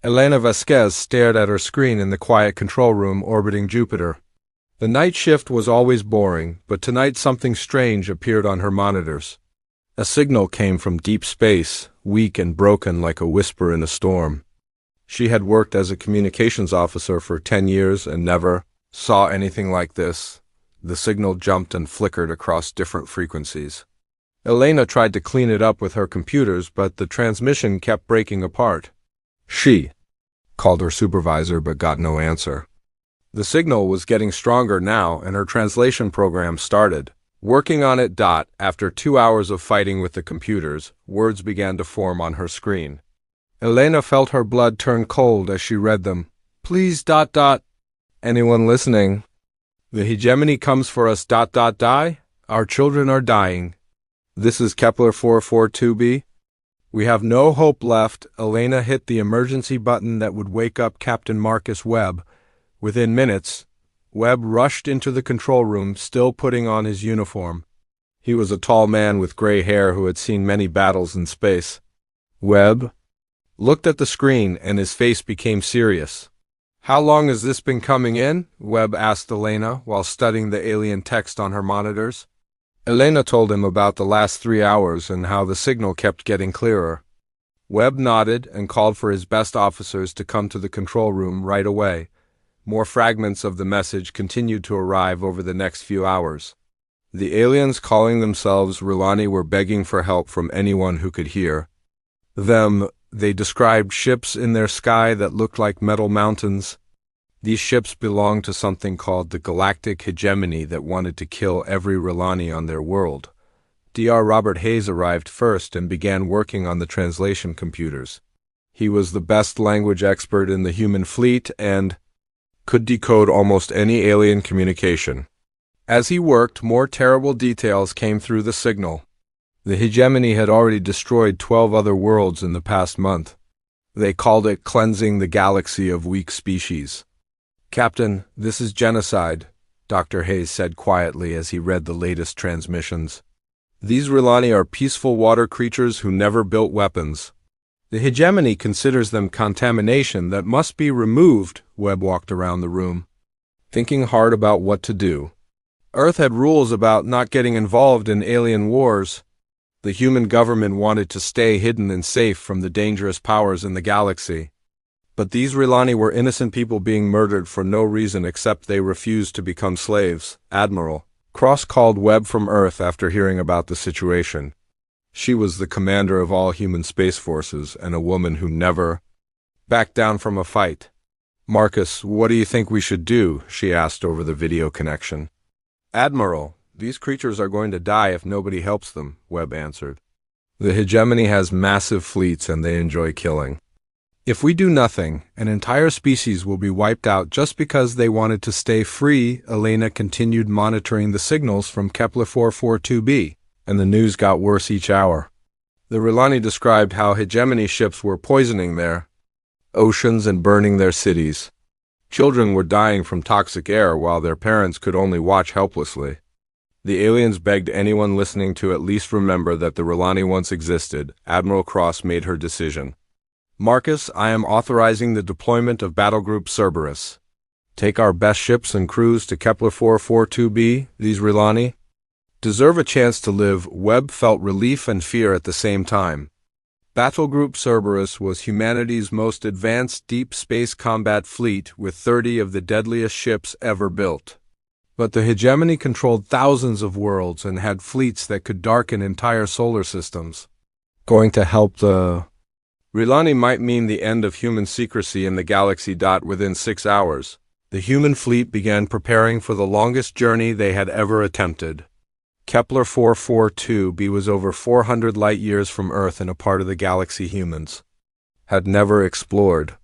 Elena Vasquez stared at her screen in the quiet control room orbiting Jupiter. The night shift was always boring, but tonight something strange appeared on her monitors. A signal came from deep space, weak and broken like a whisper in a storm. She had worked as a communications officer for 10 years and never saw anything like this. The signal jumped and flickered across different frequencies. Elena tried to clean it up with her computers, but the transmission kept breaking apart. She called her supervisor but got no answer. The signal was getting stronger now, and her translation program started. Working on it. After 2 hours of fighting with the computers, words began to form on her screen. Elena felt her blood turn cold as she read them. Please. Anyone listening? The hegemony comes for us. Die. Our children are dying. This is Kepler 442b. We have no hope left. Elena hit the emergency button that would wake up Captain Marcus Webb. Within minutes, Webb rushed into the control room, still putting on his uniform. He was a tall man with gray hair who had seen many battles in space. Webb looked at the screen, and his face became serious. How long has this been coming in? Webb asked Elena while studying the alien text on her monitors. Elena told him about the last 3 hours and how the signal kept getting clearer. Webb nodded and called for his best officers to come to the control room right away. More fragments of the message continued to arrive over the next few hours. The aliens calling themselves Rulani were begging for help from anyone who could hear them. They described ships in their sky that looked like metal mountains. These ships belonged to something called the Galactic Hegemony that wanted to kill every Rulani on their world. Dr. Robert Hayes arrived first and began working on the translation computers. He was the best language expert in the human fleet and could decode almost any alien communication. As he worked, more terrible details came through the signal. The hegemony had already destroyed 12 other worlds in the past month. They called it cleansing the galaxy of weak species. Captain, this is genocide, Dr. Hayes said quietly as he read the latest transmissions. These Rulani are peaceful water creatures who never built weapons. The hegemony considers them contamination that must be removed. Webb walked around the room, thinking hard about what to do. Earth had rules about not getting involved in alien wars. The human government wanted to stay hidden and safe from the dangerous powers in the galaxy. But these Rulani were innocent people being murdered for no reason except they refused to become slaves. Admiral Cross called Webb from Earth after hearing about the situation. She was the commander of all human space forces and a woman who never backed down from a fight. Marcus, what do you think we should do? She asked over the video connection. Admiral, these creatures are going to die if nobody helps them, Webb answered. The hegemony has massive fleets and they enjoy killing. If we do nothing, an entire species will be wiped out just because they wanted to stay free. Elena continued monitoring the signals from Kepler 442b, and the news got worse each hour. The Rulani described how hegemony ships were poisoning their oceans and burning their cities. Children were dying from toxic air while their parents could only watch helplessly. The aliens begged anyone listening to at least remember that the Rulani once existed. Admiral Cross made her decision. Marcus, I am authorizing the deployment of Battlegroup Cerberus. Take our best ships and crews to Kepler 442b. These Rulani deserve a chance to live. Webb felt relief and fear at the same time. Battlegroup Cerberus was humanity's most advanced deep space combat fleet with 30 of the deadliest ships ever built. But the hegemony controlled thousands of worlds and had fleets that could darken entire solar systems. Going to help the Rulani might mean the end of human secrecy in the galaxy. Within 6 hours, the human fleet began preparing for the longest journey they had ever attempted. Kepler 442b was over 400 light-years from Earth in a part of the galaxy humans had never explored.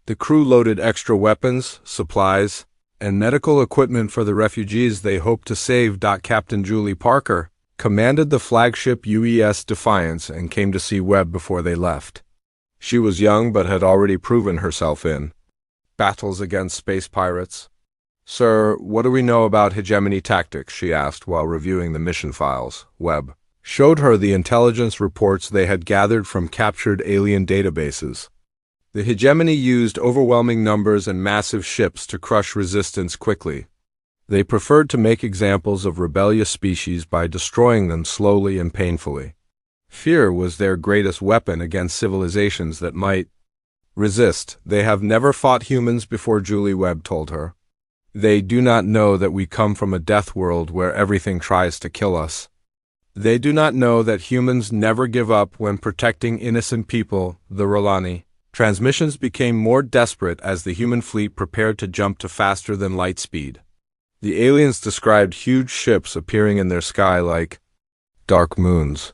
The crew loaded extra weapons, supplies, and medical equipment for the refugees they hoped to save. Captain Julie Parker commanded the flagship UES Defiance and came to see Webb before they left. She was young but had already proven herself in battles against space pirates. Sir, what do we know about hegemony tactics? She asked while reviewing the mission files. Webb showed her the intelligence reports they had gathered from captured alien databases. The hegemony used overwhelming numbers and massive ships to crush resistance quickly. They preferred to make examples of rebellious species by destroying them slowly and painfully. Fear was their greatest weapon against civilizations that might resist. They have never fought humans before, Julie Webb told her. They do not know that we come from a death world where everything tries to kill us. They do not know that humans never give up when protecting innocent people, the Rolani. Transmissions became more desperate as the human fleet prepared to jump to faster than light speed. The aliens described huge ships appearing in their sky like dark moons.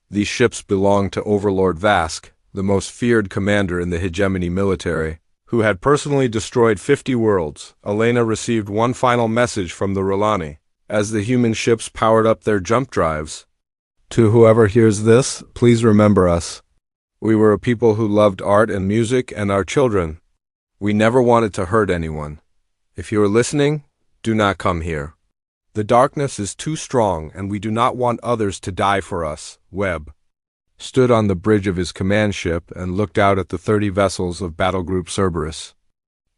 These ships belonged to Overlord Vask, the most feared commander in the hegemony military, who had personally destroyed 50 worlds. Elena received one final message from the Rolani, as the human ships powered up their jump drives. To whoever hears this, please remember us. We were a people who loved art and music and our children. We never wanted to hurt anyone. If you are listening, do not come here. The darkness is too strong and we do not want others to die for us. Webb stood on the bridge of his command ship and looked out at the 30 vessels of Battle Group Cerberus.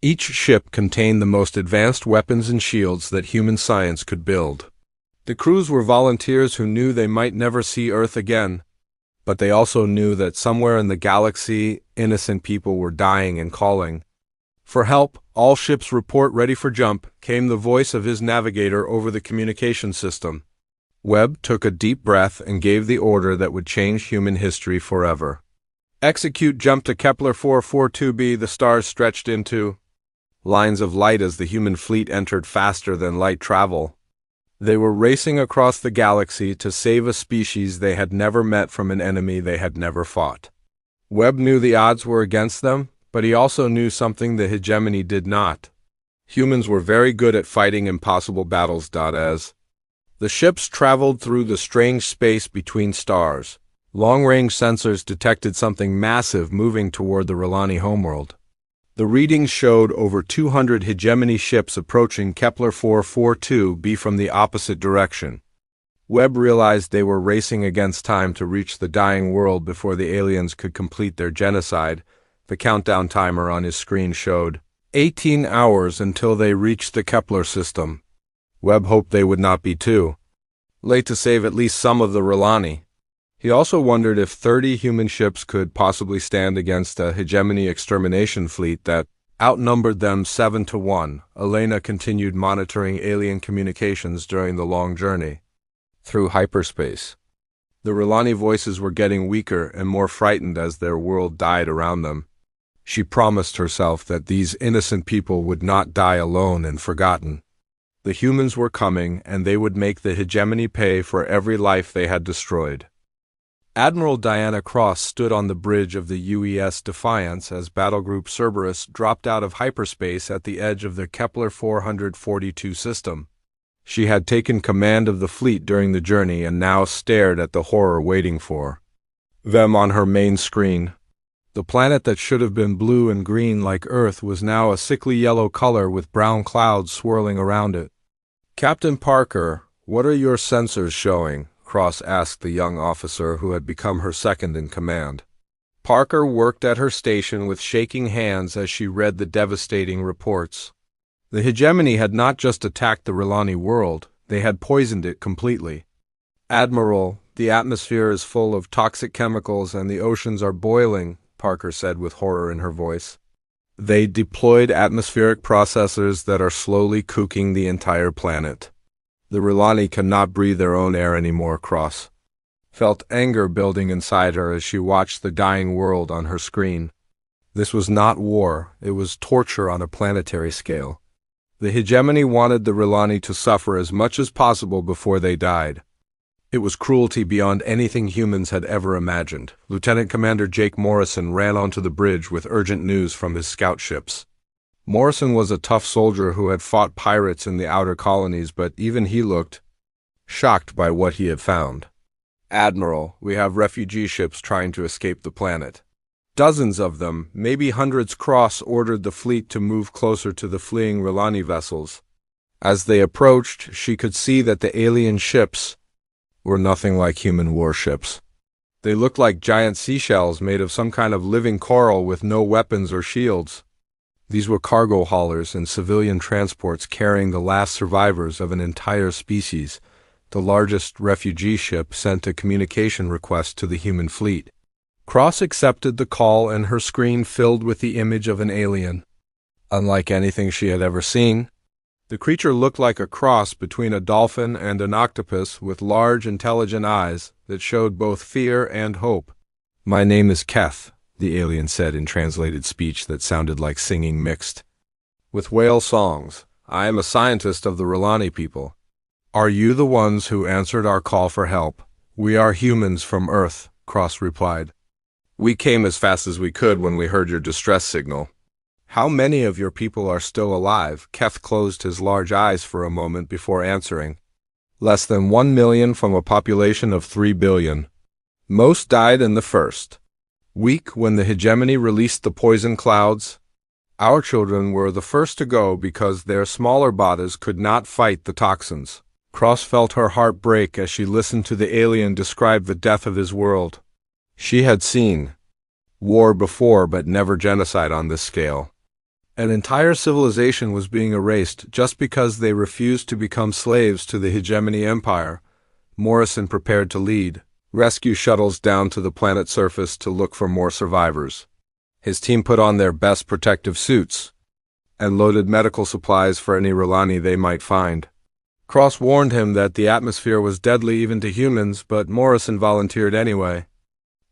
Each ship contained the most advanced weapons and shields that human science could build. The crews were volunteers who knew they might never see Earth again, but they also knew that somewhere in the galaxy, innocent people were dying and calling for help. All ships report ready for jump, came the voice of his navigator over the communication system. Webb took a deep breath and gave the order that would change human history forever. Execute jump to Kepler 442b. The stars stretched into lines of light as the human fleet entered faster than light travel. They were racing across the galaxy to save a species they had never met from an enemy they had never fought. Webb knew the odds were against them, but he also knew something the hegemony did not. Humans were very good at fighting impossible battles. As the ships traveled through the strange space between stars, long-range sensors detected something massive moving toward the Rolani homeworld. The readings showed over 200 hegemony ships approaching Kepler 442b from the opposite direction. Webb realized they were racing against time to reach the dying world before the aliens could complete their genocide. The countdown timer on his screen showed 18 hours until they reached the Kepler system. Webb hoped they would not be too late to save at least some of the Rolani. He also wondered if 30 human ships could possibly stand against a hegemony extermination fleet that outnumbered them 7-1. Elena continued monitoring alien communications during the long journey through hyperspace. The Rolani voices were getting weaker and more frightened as their world died around them. She promised herself that these innocent people would not die alone and forgotten. The humans were coming, and they would make the hegemony pay for every life they had destroyed. Admiral Diana Cross stood on the bridge of the UES Defiance as Battlegroup Cerberus dropped out of hyperspace at the edge of the Kepler 442 system. She had taken command of the fleet during the journey and now stared at the horror waiting for them on her main screen. The planet that should have been blue and green like Earth was now a sickly yellow color with brown clouds swirling around it. Captain Parker, what are your sensors showing? Cross asked the young officer who had become her second in command. Parker worked at her station with shaking hands as she read the devastating reports. The hegemony had not just attacked the Rolani world, they had poisoned it completely. Admiral, the atmosphere is full of toxic chemicals and the oceans are boiling, Parker said with horror in her voice. They deployed atmospheric processors that are slowly cooking the entire planet. The Rolani cannot breathe their own air anymore. Cross felt anger building inside her as she watched the dying world on her screen. This was not war, it was torture on a planetary scale. The hegemony wanted the Rolani to suffer as much as possible before they died. It was cruelty beyond anything humans had ever imagined. Lieutenant Commander Jake Morrison ran onto the bridge with urgent news from his scout ships. Morrison was a tough soldier who had fought pirates in the outer colonies, but even he looked shocked by what he had found. Admiral, we have refugee ships trying to escape the planet. Dozens of them, maybe hundreds. Cross ordered the fleet to move closer to the fleeing Rolani vessels. As they approached, she could see that the alien ships were nothing like human warships. They looked like giant seashells made of some kind of living coral with no weapons or shields. These were cargo haulers and civilian transports carrying the last survivors of an entire species. The largest refugee ship sent a communication request to the human fleet. Cross accepted the call and her screen filled with the image of an alien. Unlike anything she had ever seen, the creature looked like a cross between a dolphin and an octopus with large, intelligent eyes that showed both fear and hope. "My name is Keth," the alien said in translated speech that sounded like singing mixed with whale songs. "I am a scientist of the Rilani people. Are you the ones who answered our call for help?" "We are humans from Earth," Cross replied. "We came as fast as we could when we heard your distress signal." "How many of your people are still alive?" Keth closed his large eyes for a moment before answering. "Less than 1 million from a population of 3 billion. Most died in the first week when the hegemony released the poison clouds. Our children were the first to go because their smaller bodies could not fight the toxins." Cross felt her heart break as she listened to the alien describe the death of his world. She had seen war before, but never genocide on this scale. An entire civilization was being erased just because they refused to become slaves to the hegemony empire. Morrison prepared to lead rescue shuttles down to the planet's surface to look for more survivors. His team put on their best protective suits and loaded medical supplies for any Rilani they might find. Cross warned him that the atmosphere was deadly even to humans, but Morrison volunteered anyway.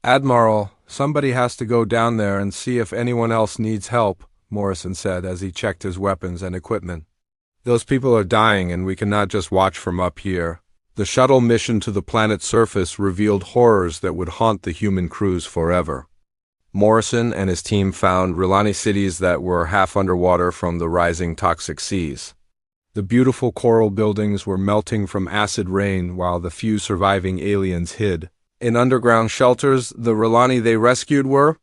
"Admiral, somebody has to go down there and see if anyone else needs help," Morrison said as he checked his weapons and equipment. "Those people are dying and we cannot just watch from up here." The shuttle mission to the planet's surface revealed horrors that would haunt the human crews forever. Morrison and his team found Rilani cities that were half underwater from the rising toxic seas. The beautiful coral buildings were melting from acid rain while the few surviving aliens hid in underground shelters. The Rilani they rescued were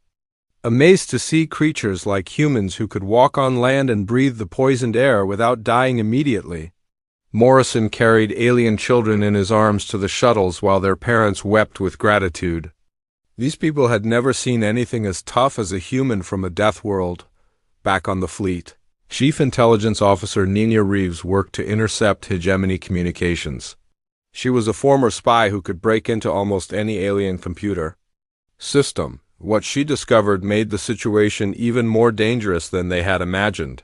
amazed to see creatures like humans who could walk on land and breathe the poisoned air without dying immediately. Morrison carried alien children in his arms to the shuttles while their parents wept with gratitude. These people had never seen anything as tough as a human from a death world. Back on the fleet, Chief Intelligence Officer Nina Reeves worked to intercept hegemony communications. She was a former spy who could break into almost any alien computer system. What she discovered made the situation even more dangerous than they had imagined.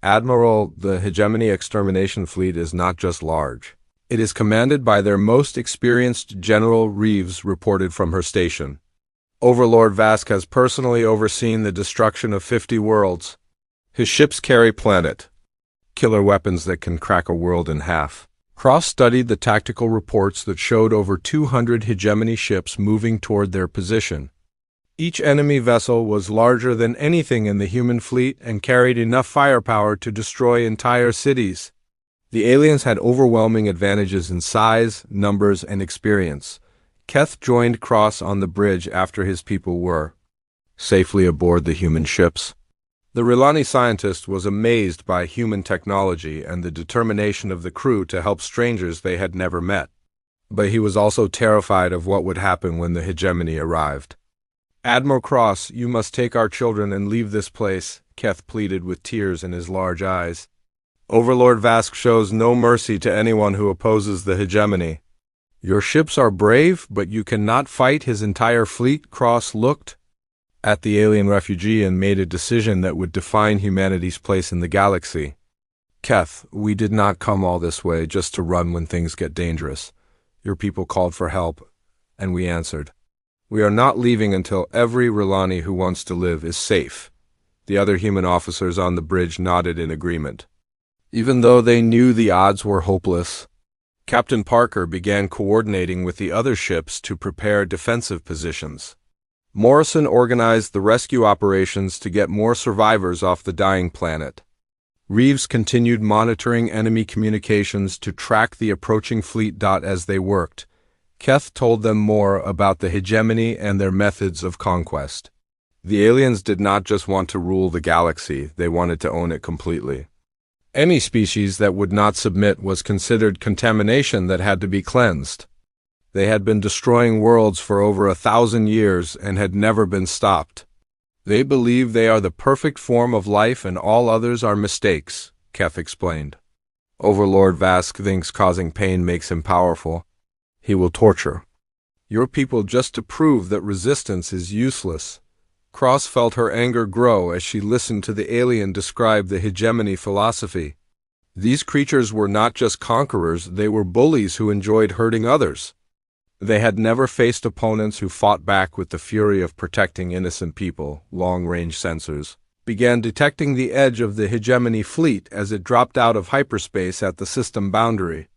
"Admiral, the hegemony extermination fleet is not just large. It is commanded by their most experienced general," Reeves reported from her station. "Overlord Vask has personally overseen the destruction of 50 worlds. His ships carry planet killer weapons that can crack a world in half." Cross studied the tactical reports that showed over 200 hegemony ships moving toward their position. Each enemy vessel was larger than anything in the human fleet and carried enough firepower to destroy entire cities. The aliens had overwhelming advantages in size, numbers, and experience. Keth joined Cross on the bridge after his people were safely aboard the human ships. The Rilani scientist was amazed by human technology and the determination of the crew to help strangers they had never met. But he was also terrified of what would happen when the hegemony arrived. "Admiral Cross, you must take our children and leave this place," Keth pleaded with tears in his large eyes. "Overlord Vask shows no mercy to anyone who opposes the hegemony." "Your ships are brave, but you cannot fight his entire fleet." Cross looked at the alien refugee and made a decision that would define humanity's place in the galaxy. "Keth, we did not come all this way just to run when things get dangerous. Your people called for help, and we answered. We are not leaving until every Rilani who wants to live is safe." The other human officers on the bridge nodded in agreement. Even though they knew the odds were hopeless, Captain Parker began coordinating with the other ships to prepare defensive positions. Morrison organized the rescue operations to get more survivors off the dying planet. Reeves continued monitoring enemy communications to track the approaching fleet. As they worked, Keth told them more about the hegemony and their methods of conquest. The aliens did not just want to rule the galaxy, they wanted to own it completely. Any species that would not submit was considered contamination that had to be cleansed. They had been destroying worlds for over 1,000 years and had never been stopped. They believe they are the perfect form of life and all others are mistakes, Kef explained. Overlord Vask thinks causing pain makes him powerful. He will torture your people just to prove that resistance is useless. Cross felt her anger grow as she listened to the alien describe the hegemony philosophy. These creatures were not just conquerors, they were bullies who enjoyed hurting others. They had never faced opponents who fought back with the fury of protecting innocent people. Long-range sensors began detecting the edge of the hegemony fleet as it dropped out of hyperspace at the system boundary.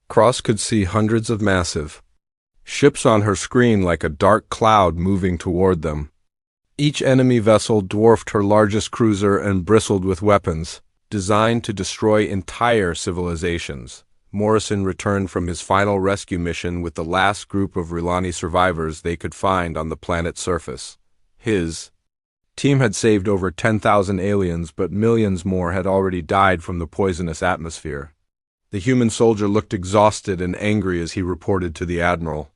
Cross could see hundreds of massive ships on her screen like a dark cloud moving toward them. Each enemy vessel dwarfed her largest cruiser and bristled with weapons designed to destroy entire civilizations. Morrison returned from his final rescue mission with the last group of Rilani survivors they could find on the planet's surface. His team had saved over 10,000 aliens, but millions more had already died from the poisonous atmosphere. The human soldier looked exhausted and angry as he reported to the Admiral.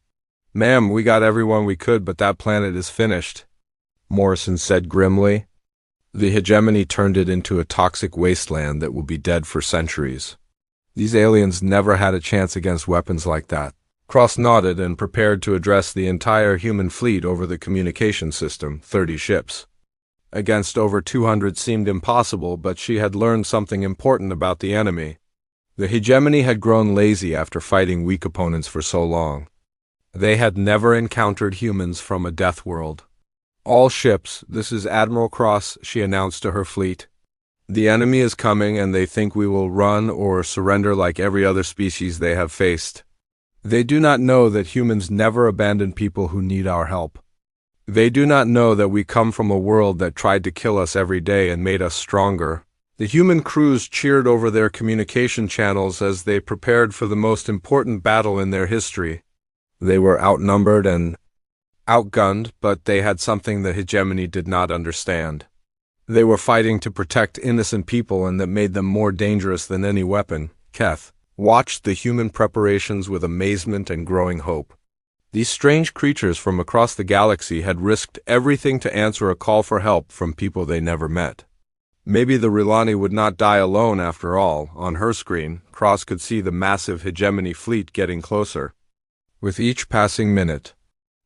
"Ma'am, we got everyone we could, but that planet is finished," Morrison said grimly. "The hegemony turned it into a toxic wasteland that will be dead for centuries. These aliens never had a chance against weapons like that." Cross nodded and prepared to address the entire human fleet over the communication system, 30 ships. Against over 200 seemed impossible, but she had learned something important about the enemy. The hegemony had grown lazy after fighting weak opponents for so long. They had never encountered humans from a death world. "All ships, this is Admiral Cross," she announced to her fleet. "The enemy is coming and they think we will run or surrender like every other species they have faced. They do not know that humans never abandon people who need our help. They do not know that we come from a world that tried to kill us every day and made us stronger." The human crews cheered over their communication channels as they prepared for the most important battle in their history. They were outnumbered and outgunned, but they had something the hegemony did not understand. They were fighting to protect innocent people, and that made them more dangerous than any weapon. Keth watched the human preparations with amazement and growing hope. These strange creatures from across the galaxy had risked everything to answer a call for help from people they never met. Maybe the Rilani would not die alone after all. On her screen, Cross could see the massive hegemony fleet getting closer with each passing minute.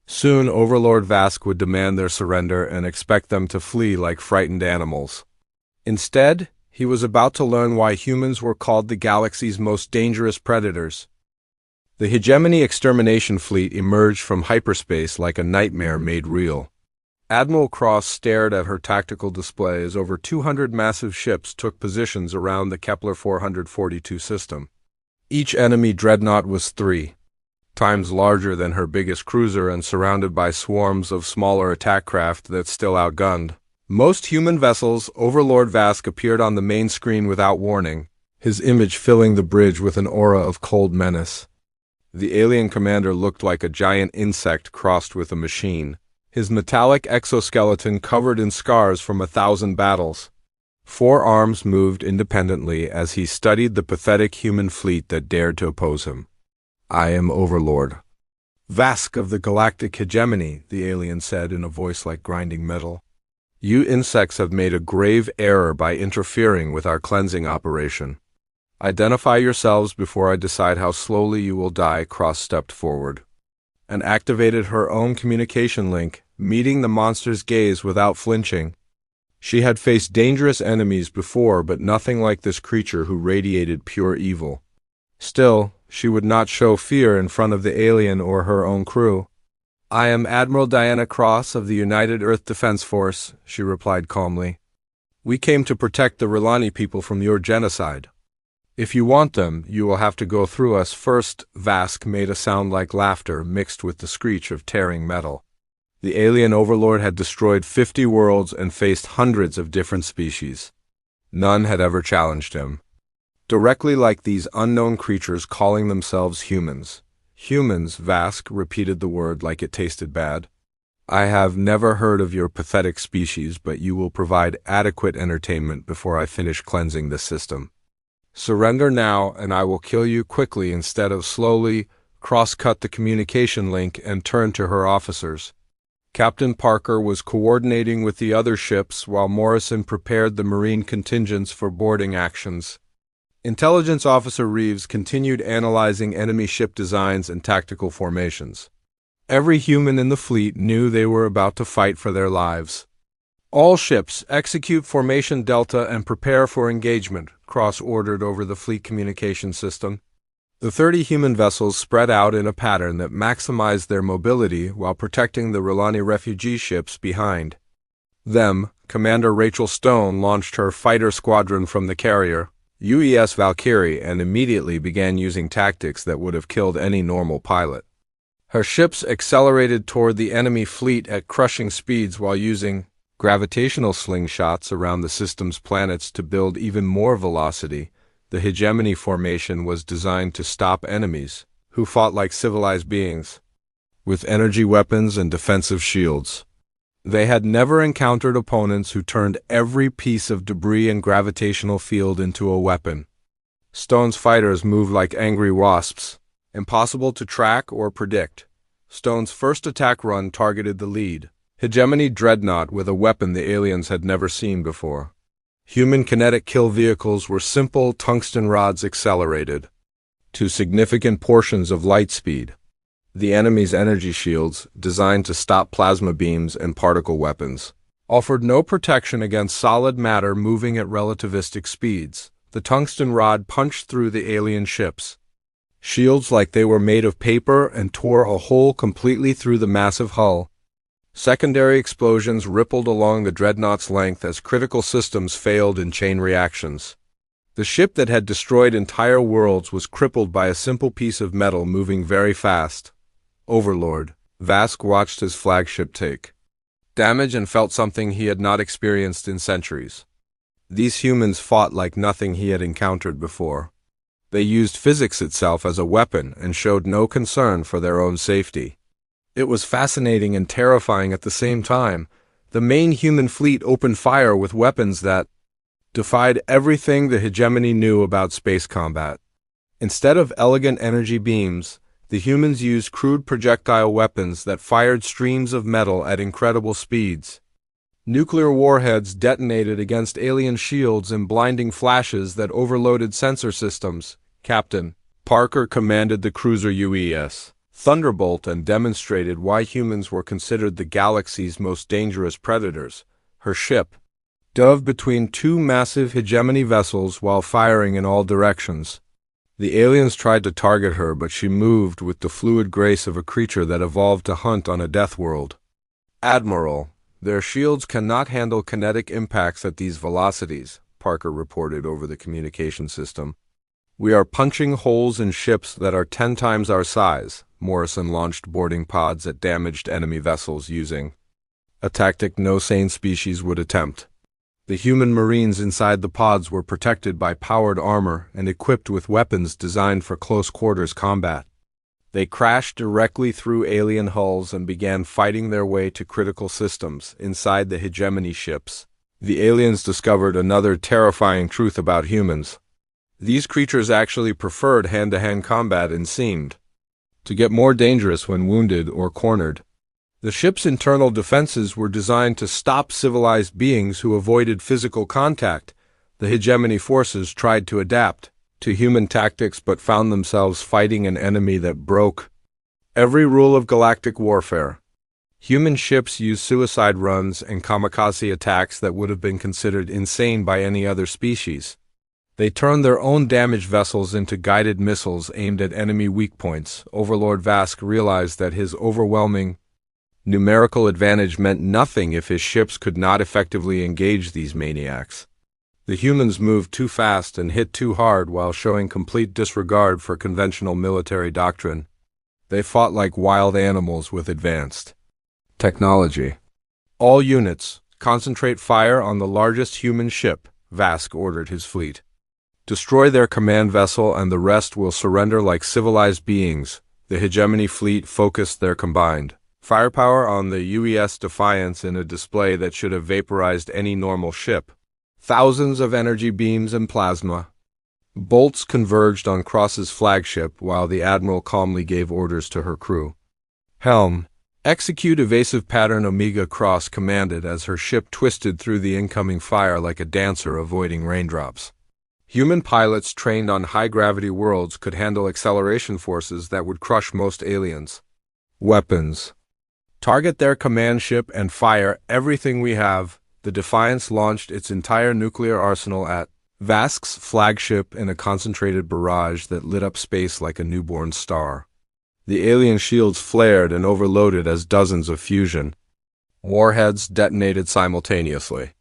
Soon Overlord Vask would demand their surrender and expect them to flee like frightened animals. Instead, he was about to learn why humans were called the galaxy's most dangerous predators. The hegemony extermination fleet emerged from hyperspace like a nightmare made real. Admiral Cross stared at her tactical display as over 200 massive ships took positions around the Kepler 442 system. Each enemy dreadnought was 3 times larger than her biggest cruiser and surrounded by swarms of smaller attack craft that still outgunned most human vessels. Overlord Vask appeared on the main screen without warning, his image filling the bridge with an aura of cold menace. The alien commander looked like a giant insect crossed with a machine, his metallic exoskeleton covered in scars from 1,000 battles. 4 arms moved independently as he studied the pathetic human fleet that dared to oppose him. "I am Overlord Vask of the Galactic Hegemony," the alien said in a voice like grinding metal. "You insects have made a grave error by interfering with our cleansing operation. Identify yourselves before I decide how slowly you will die." Cross stepped forward and activated her own communication link, meeting the monster's gaze without flinching. She had faced dangerous enemies before, but nothing like this creature who radiated pure evil. Still, she would not show fear in front of the alien or her own crew. "I am Admiral Diana Cross of the United Earth Defense Force," she replied calmly. "We came to protect the Rilani people from your genocide. If you want them, you will have to go through us first." Vask made a sound like laughter mixed with the screech of tearing metal. The alien overlord had destroyed 50 worlds and faced hundreds of different species. None had ever challenged him directly like these unknown creatures calling themselves humans. "Humans," Vask repeated the word like it tasted bad. "I have never heard of your pathetic species, but you will provide adequate entertainment before I finish cleansing this system. Surrender now, and I will kill you quickly instead of slowly." cross-cut the communication link and turned to her officers. Captain Parker was coordinating with the other ships while Morrison prepared the Marine contingents for boarding actions. Intelligence Officer Reeves continued analyzing enemy ship designs and tactical formations. Every human in the fleet knew they were about to fight for their lives. All ships execute Formation Delta and prepare for engagement, Cross ordered over the fleet communication system. The 30 human vessels spread out in a pattern that maximized their mobility while protecting the R'Lani refugee ships behind them. Commander Rachel Stone launched her fighter squadron from the carrier, UES Valkyrie, and immediately began using tactics that would have killed any normal pilot. Her ships accelerated toward the enemy fleet at crushing speeds while using gravitational slingshots around the system's planets to build even more velocity. The hegemony formation was designed to stop enemies, who fought like civilized beings, with energy weapons and defensive shields. They had never encountered opponents who turned every piece of debris and gravitational field into a weapon. Stone's fighters moved like angry wasps, impossible to track or predict. Stone's first attack run targeted the lead hegemony dreadnought with a weapon the aliens had never seen before. Human kinetic kill vehicles were simple tungsten rods accelerated to significant portions of light speed. The enemy's energy shields, designed to stop plasma beams and particle weapons, offered no protection against solid matter moving at relativistic speeds. The tungsten rod punched through the alien ships' shields like they were made of paper and tore a hole completely through the massive hull. Secondary explosions rippled along the dreadnought's length as critical systems failed in chain reactions. The ship that had destroyed entire worlds was crippled by a simple piece of metal moving very fast. Overlord Vask watched his flagship take damage and felt something he had not experienced in centuries. These humans fought like nothing he had encountered before. They used physics itself as a weapon and showed no concern for their own safety. It was fascinating and terrifying at the same time. The main human fleet opened fire with weapons that defied everything the hegemony knew about space combat. Instead of elegant energy beams, the humans used crude projectile weapons that fired streams of metal at incredible speeds. Nuclear warheads detonated against alien shields in blinding flashes that overloaded sensor systems. Captain Parker commanded the cruiser UES Thunderbolt and demonstrated why humans were considered the galaxy's most dangerous predators. Her ship dove between two massive hegemony vessels while firing in all directions. The aliens tried to target her, but she moved with the fluid grace of a creature that evolved to hunt on a death world. Admiral, their shields cannot handle kinetic impacts at these velocities, Parker reported over the communication system. We are punching holes in ships that are 10 times our size. Morrison launched boarding pods at damaged enemy vessels using a tactic no sane species would attempt. The human Marines inside the pods were protected by powered armor and equipped with weapons designed for close-quarters combat. They crashed directly through alien hulls and began fighting their way to critical systems inside the hegemony ships. The aliens discovered another terrifying truth about humans. These creatures actually preferred hand-to-hand combat and seemed to get more dangerous when wounded or cornered. The ship's internal defenses were designed to stop civilized beings who avoided physical contact. The hegemony forces tried to adapt to human tactics but found themselves fighting an enemy that broke every rule of galactic warfare. Human ships used suicide runs and kamikaze attacks that would have been considered insane by any other species. They turned their own damaged vessels into guided missiles aimed at enemy weak points. Overlord Vask realized that his overwhelming numerical advantage meant nothing if his ships could not effectively engage these maniacs. The humans moved too fast and hit too hard while showing complete disregard for conventional military doctrine. They fought like wild animals with advanced technology. All units, concentrate fire on the largest human ship, Vask ordered his fleet. Destroy their command vessel and the rest will surrender like civilized beings. The hegemony fleet focused their combined firepower on the UES Defiance in a display that should have vaporized any normal ship. Thousands of energy beams and plasma Bolts converged on Cross's flagship while the Admiral calmly gave orders to her crew. Helm, execute evasive pattern Omega, Cross commanded as her ship twisted through the incoming fire like a dancer avoiding raindrops. Human pilots trained on high-gravity worlds could handle acceleration forces that would crush most aliens. Weapons. Target their command ship and fire everything we have. The Defiance launched its entire nuclear arsenal at Vask's flagship in a concentrated barrage that lit up space like a newborn star. The alien shields flared and overloaded as dozens of fusion warheads detonated simultaneously.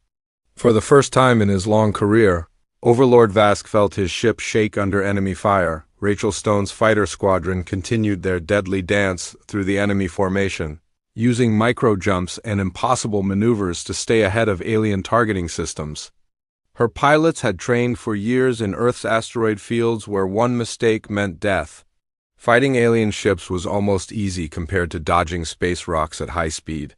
For the first time in his long career, Overlord Vask felt his ship shake under enemy fire. Rachel Stone's fighter squadron continued their deadly dance through the enemy formation, using micro-jumps and impossible maneuvers to stay ahead of alien targeting systems. Her pilots had trained for years in Earth's asteroid fields where one mistake meant death. Fighting alien ships was almost easy compared to dodging space rocks at high speed.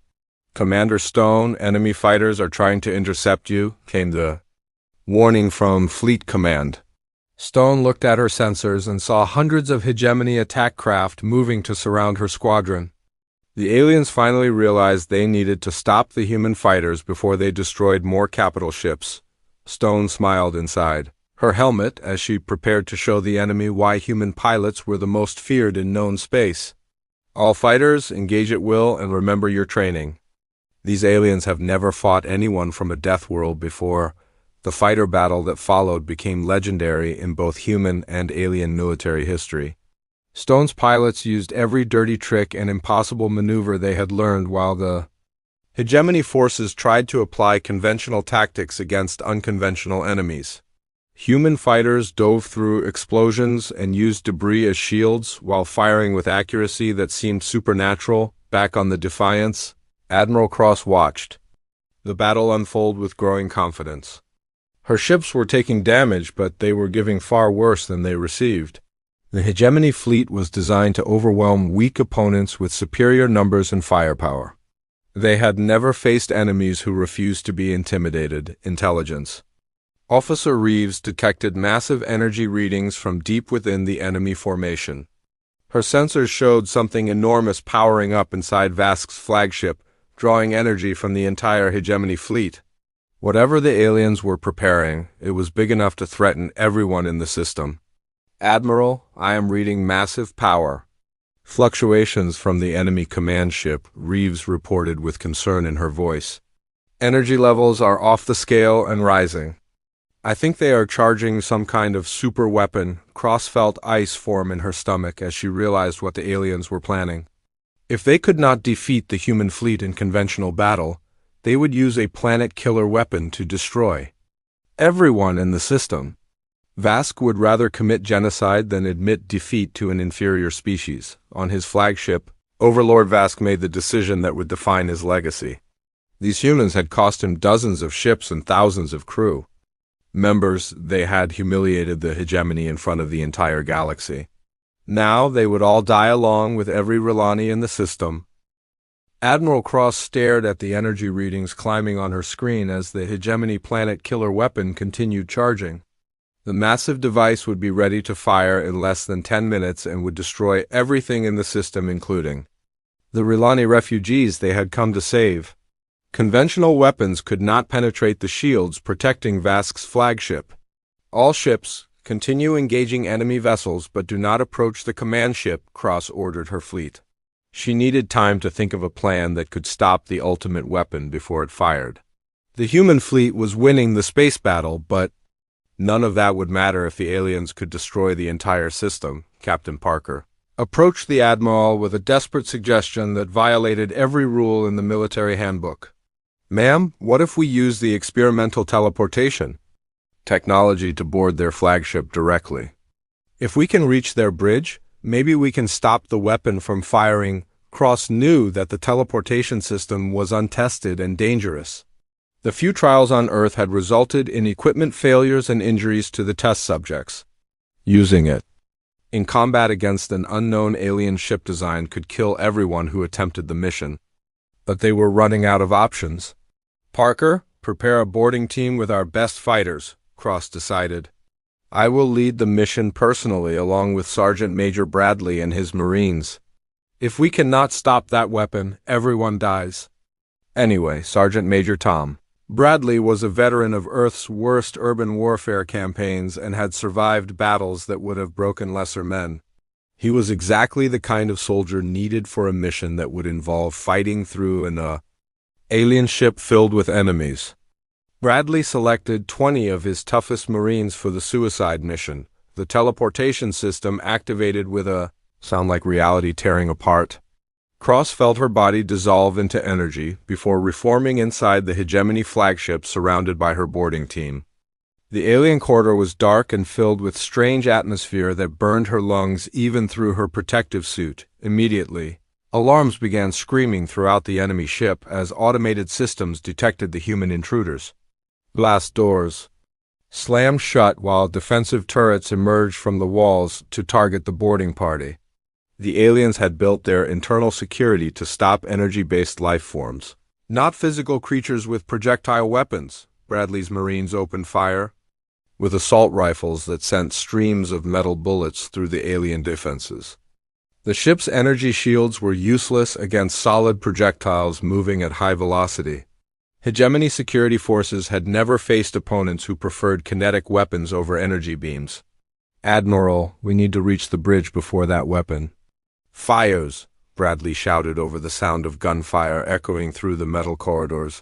"Commander Stone, enemy fighters are trying to intercept you," came the warning from Fleet Command. Stone looked at her sensors and saw hundreds of hegemony attack craft moving to surround her squadron. The aliens finally realized they needed to stop the human fighters before they destroyed more capital ships. Stone smiled inside her helmet as she prepared to show the enemy why human pilots were the most feared in known space. "All fighters, engage at will and remember your training." These aliens have never fought anyone from a Deathworld before. The fighter battle that followed became legendary in both human and alien military history. Stone's pilots used every dirty trick and impossible maneuver they had learned while the hegemony forces tried to apply conventional tactics against unconventional enemies. Human fighters dove through explosions and used debris as shields while firing with accuracy that seemed supernatural. Back on the Defiance, Admiral Cross watched the battle unfold with growing confidence. Her ships were taking damage, but they were giving far worse than they received. The hegemony fleet was designed to overwhelm weak opponents with superior numbers and firepower. They had never faced enemies who refused to be intimidated. Intelligence. Officer Reeves detected massive energy readings from deep within the enemy formation. Her sensors showed something enormous powering up inside Vask's flagship, drawing energy from the entire hegemony fleet. Whatever the aliens were preparing, it was big enough to threaten everyone in the system. "Admiral, I am reading massive power fluctuations from the enemy command ship," Reeves reported with concern in her voice. "Energy levels are off the scale and rising. I think they are charging some kind of super weapon." Cross felt ice form in her stomach as she realized what the aliens were planning. If they could not defeat the human fleet in conventional battle, they would use a planet-killer weapon to destroy everyone in the system. Vask would rather commit genocide than admit defeat to an inferior species. On his flagship, Overlord Vask made the decision that would define his legacy. These humans had cost him dozens of ships and thousands of crew members. They had humiliated the hegemony in front of the entire galaxy. Now they would all die along with every Relani in the system. Admiral Cross stared at the energy readings climbing on her screen as the hegemony planet-killer weapon continued charging. The massive device would be ready to fire in less than 10 minutes and would destroy everything in the system, including the Relani refugees they had come to save. Conventional weapons could not penetrate the shields protecting Vask's flagship. "All ships, continue engaging enemy vessels but do not approach the command ship," Cross ordered her fleet. She needed time to think of a plan that could stop the ultimate weapon before it fired. The human fleet was winning the space battle, but none of that would matter if the aliens could destroy the entire system. Captain Parker approached the Admiral with a desperate suggestion that violated every rule in the military handbook. "Ma'am, what if we use the experimental teleportation technology to board their flagship directly? If we can reach their bridge, maybe we can stop the weapon from firing." Cross knew that the teleportation system was untested and dangerous. The few trials on Earth had resulted in equipment failures and injuries to the test subjects. Using it in combat against an unknown alien ship design could kill everyone who attempted the mission. But they were running out of options. "Parker, prepare a boarding team with our best fighters," Cross decided. I will lead the mission personally along with Sergeant Major Bradley and his Marines. If we cannot stop that weapon, everyone dies. Anyway, Sergeant Major Tom. Bradley was a veteran of Earth's worst urban warfare campaigns and had survived battles that would have broken lesser men. He was exactly the kind of soldier needed for a mission that would involve fighting through an alien ship filled with enemies. Bradley selected 20 of his toughest Marines for the suicide mission, the teleportation system activated with a sound like reality tearing apart. Cross felt her body dissolve into energy before reforming inside the Hegemony flagship surrounded by her boarding team. The alien corridor was dark and filled with strange atmosphere that burned her lungs even through her protective suit. Immediately, alarms began screaming throughout the enemy ship as automated systems detected the human intruders. Blast doors slammed shut while defensive turrets emerged from the walls to target the boarding party. The aliens had built their internal security to stop energy-based life forms, not physical creatures with projectile weapons. Bradley's Marines opened fire with assault rifles that sent streams of metal bullets through the alien defenses. The ship's energy shields were useless against solid projectiles moving at high velocity. Hegemony security forces had never faced opponents who preferred kinetic weapons over energy beams. Admiral, we need to reach the bridge before that weapon. Fires! Bradley shouted over the sound of gunfire echoing through the metal corridors.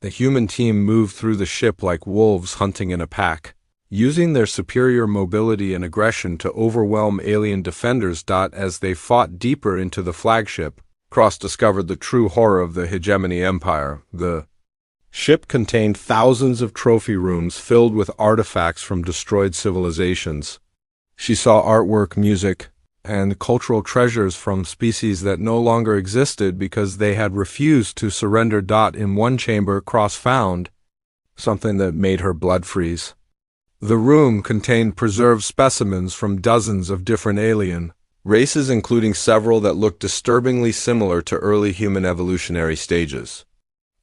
The human team moved through the ship like wolves hunting in a pack, using their superior mobility and aggression to overwhelm alien defenders. As they fought deeper into the flagship, Cross discovered the true horror of the Hegemony Empire. The ship contained thousands of trophy rooms filled with artifacts from destroyed civilizations. She saw artwork, music, and cultural treasures from species that no longer existed because they had refused to surrender. In one chamber, Cross found something that made her blood freeze. The room contained preserved specimens from dozens of different alien races, including several that looked disturbingly similar to early human evolutionary stages.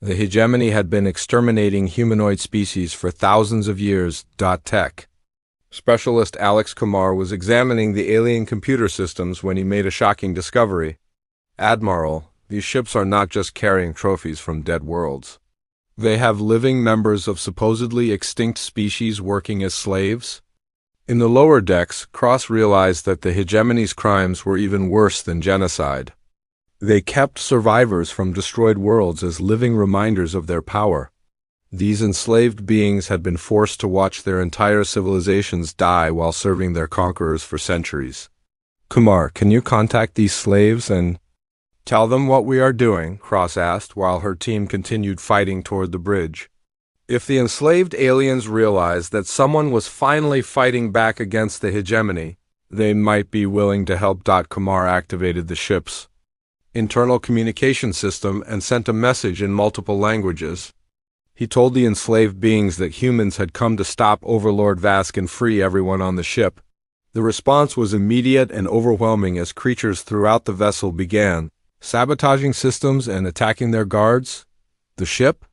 The Hegemony had been exterminating humanoid species for thousands of years. Tech Specialist Alex Kumar was examining the alien computer systems when he made a shocking discovery. Admiral, these ships are not just carrying trophies from dead worlds. They have living members of supposedly extinct species working as slaves. In the lower decks, Cross realized that the Hegemony's crimes were even worse than genocide. They kept survivors from destroyed worlds as living reminders of their power. These enslaved beings had been forced to watch their entire civilizations die while serving their conquerors for centuries. Kumar, can you contact these slaves and tell them what we are doing? Cross asked while her team continued fighting toward the bridge. If the enslaved aliens realized that someone was finally fighting back against the Hegemony, they might be willing to help. Kumar activated the ship's internal communication system and sent a message in multiple languages. He told the enslaved beings that humans had come to stop Overlord Vask and free everyone on the ship. The response was immediate and overwhelming as creatures throughout the vessel began sabotaging systems and attacking their guards. The ship?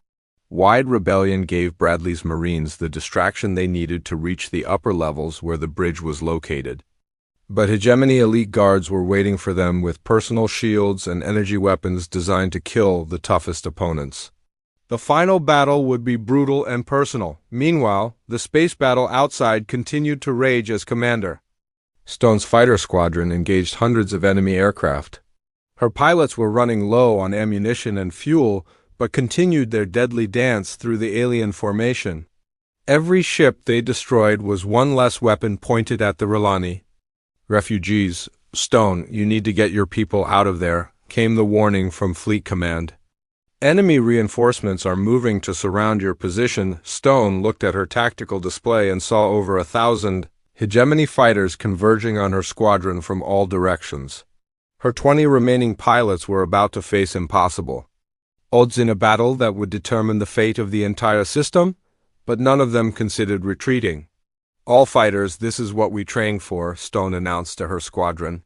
Wide rebellion gave Bradley's Marines the distraction they needed to reach the upper levels where the bridge was located. But Hegemony elite guards were waiting for them with personal shields and energy weapons designed to kill the toughest opponents. The final battle would be brutal and personal. Meanwhile, the space battle outside continued to rage as commander. Stone's fighter squadron engaged hundreds of enemy aircraft. Her pilots were running low on ammunition and fuel, but continued their deadly dance through the alien formation. Every ship they destroyed was one less weapon pointed at the Relani. Refugees, Stone, you need to get your people out of there, came the warning from Fleet Command. Enemy reinforcements are moving to surround your position. Stone looked at her tactical display and saw over 1,000 Hegemony fighters converging on her squadron from all directions. Her 20 remaining pilots were about to face impossible odds in a battle that would determine the fate of the entire system, but none of them considered retreating. All fighters, this is what we trained for, Stone announced to her squadron.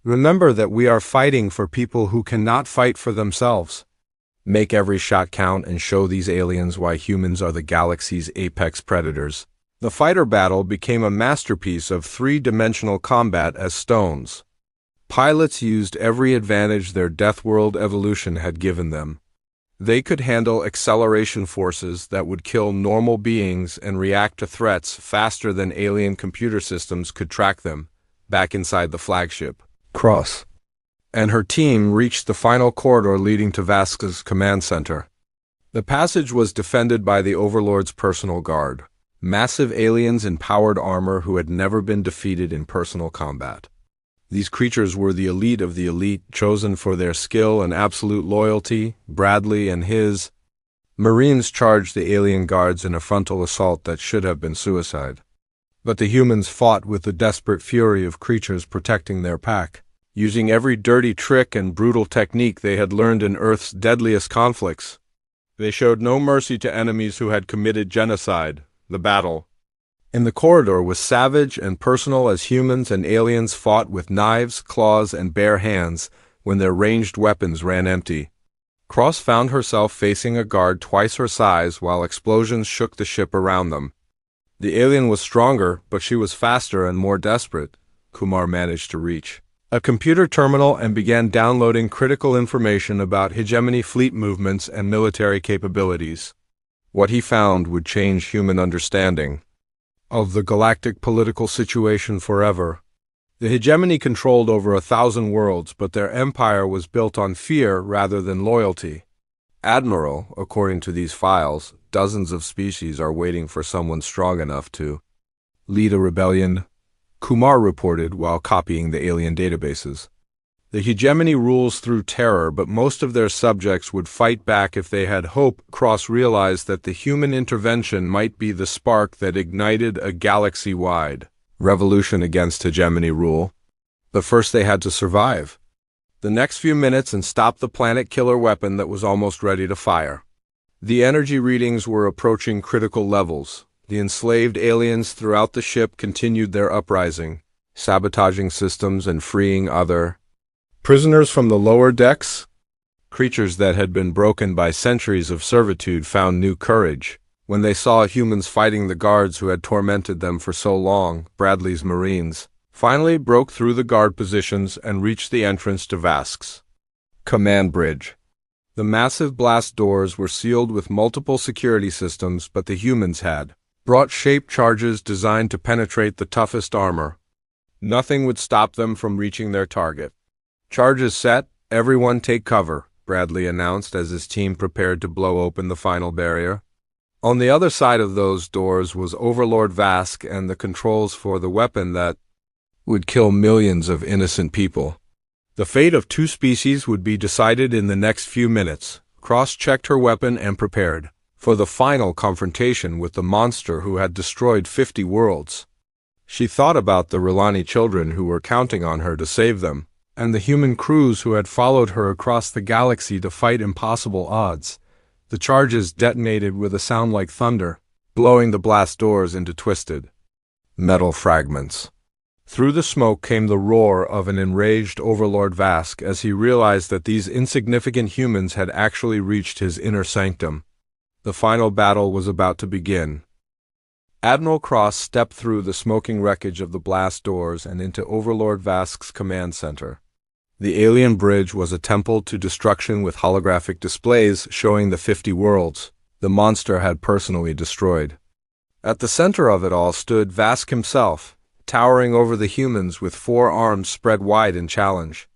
Remember that we are fighting for people who cannot fight for themselves. Make every shot count and show these aliens why humans are the galaxy's apex predators. The fighter battle became a masterpiece of three-dimensional combat as stones. Pilots used every advantage their Deathworld evolution had given them. They could handle acceleration forces that would kill normal beings and react to threats faster than alien computer systems could track them, back inside the flagship. Cross and her team reached the final corridor leading to Vask's command center. The passage was defended by the Overlord's personal guard, massive aliens in powered armor who had never been defeated in personal combat. These creatures were the elite of the elite, chosen for their skill and absolute loyalty. Bradley and his Marines charged the alien guards in a frontal assault that should have been suicide. But the humans fought with the desperate fury of creatures protecting their pack, using every dirty trick and brutal technique they had learned in Earth's deadliest conflicts. They showed no mercy to enemies who had committed genocide. The battle in the corridor was savage and personal as humans and aliens fought with knives, claws, and bare hands when their ranged weapons ran empty. Cross found herself facing a guard twice her size while explosions shook the ship around them. The alien was stronger, but she was faster and more desperate. Kumar managed to reach a computer terminal and began downloading critical information about hegemony fleet movements and military capabilities. What he found would change human understanding of the galactic political situation forever. The hegemony controlled over 1,000 worlds, but their empire was built on fear rather than loyalty. Admiral, according to these files, dozens of species are waiting for someone strong enough to lead a rebellion, Kumar reported while copying the alien databases. The hegemony rules through terror, but most of their subjects would fight back if they had hope. Cross realized that the human intervention might be the spark that ignited a galaxy-wide revolution against hegemony rule. But first they had to survive the next few minutes and stop the planet killer weapon that was almost ready to fire. The energy readings were approaching critical levels. The enslaved aliens throughout the ship continued their uprising, sabotaging systems and freeing other prisoners from the lower decks. Creatures that had been broken by centuries of servitude found new courage when they saw humans fighting the guards who had tormented them for so long. Bradley's Marines finally broke through the guard positions and reached the entrance to Vask's command bridge. The massive blast doors were sealed with multiple security systems, but the humans had brought shaped charges designed to penetrate the toughest armor. Nothing would stop them from reaching their target. Charges set, everyone take cover, Bradley announced as his team prepared to blow open the final barrier. On the other side of those doors was Overlord Vask and the controls for the weapon that would kill millions of innocent people. The fate of two species would be decided in the next few minutes. Cross checked her weapon and prepared for the final confrontation with the monster who had destroyed 50 worlds. She thought about the Rilani children who were counting on her to save them, and the human crews who had followed her across the galaxy to fight impossible odds. The charges detonated with a sound like thunder, blowing the blast doors into twisted metal fragments. Through the smoke came the roar of an enraged Overlord Vask as he realized that these insignificant humans had actually reached his inner sanctum. The final battle was about to begin. Admiral Cross stepped through the smoking wreckage of the blast doors and into Overlord Vask's command center. The alien bridge was a temple to destruction with holographic displays showing the 50 worlds the monster had personally destroyed. At the center of it all stood Vask himself, towering over the humans with 4 arms spread wide in challenge.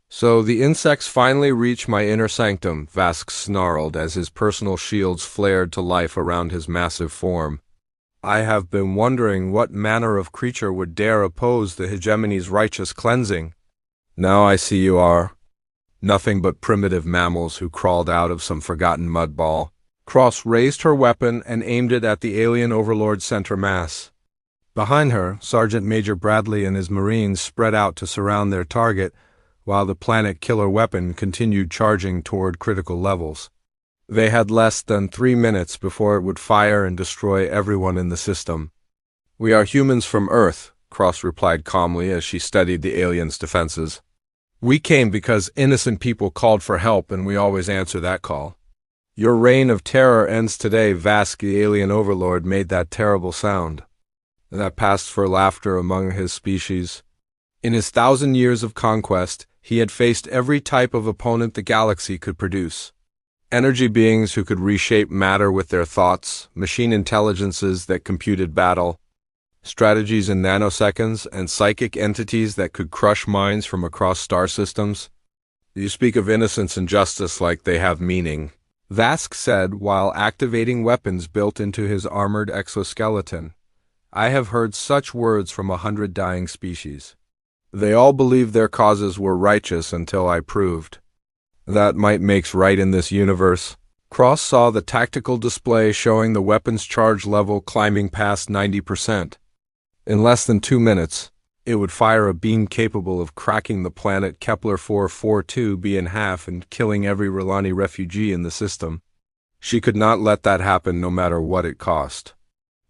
"So the insects finally reach my inner sanctum," Vask snarled as his personal shields flared to life around his massive form. "I have been wondering what manner of creature would dare oppose the hegemony's righteous cleansing. Now I see you are nothing but primitive mammals who crawled out of some forgotten mud ball." Cross raised her weapon and aimed it at the alien overlord's center mass. Behind her, Sergeant Major Bradley and his Marines spread out to surround their target, while the planet killer weapon continued charging toward critical levels. They had less than 3 minutes before it would fire and destroy everyone in the system. "We are humans from Earth," Cross replied calmly as she studied the aliens' defenses. "We came because innocent people called for help, and we always answer that call. Your reign of terror ends today." Vask, the alien overlord, made that terrible sound. that passed for laughter among his species. In his 1,000 years of conquest, he had faced every type of opponent the galaxy could produce. Energy beings who could reshape matter with their thoughts, machine intelligences that computed battle, strategies in nanoseconds, and psychic entities that could crush minds from across star systems. You speak of innocence and justice like they have meaning, Vask said while activating weapons built into his armored exoskeleton. I have heard such words from 100 dying species. They all believed their causes were righteous until I proved that might makes right in this universe. Cross saw the tactical display showing the weapon's charge level climbing past 90%. In less than 2 minutes, it would fire a beam capable of cracking the planet Kepler 442b in half and killing every Relani refugee in the system. She could not let that happen no matter what it cost.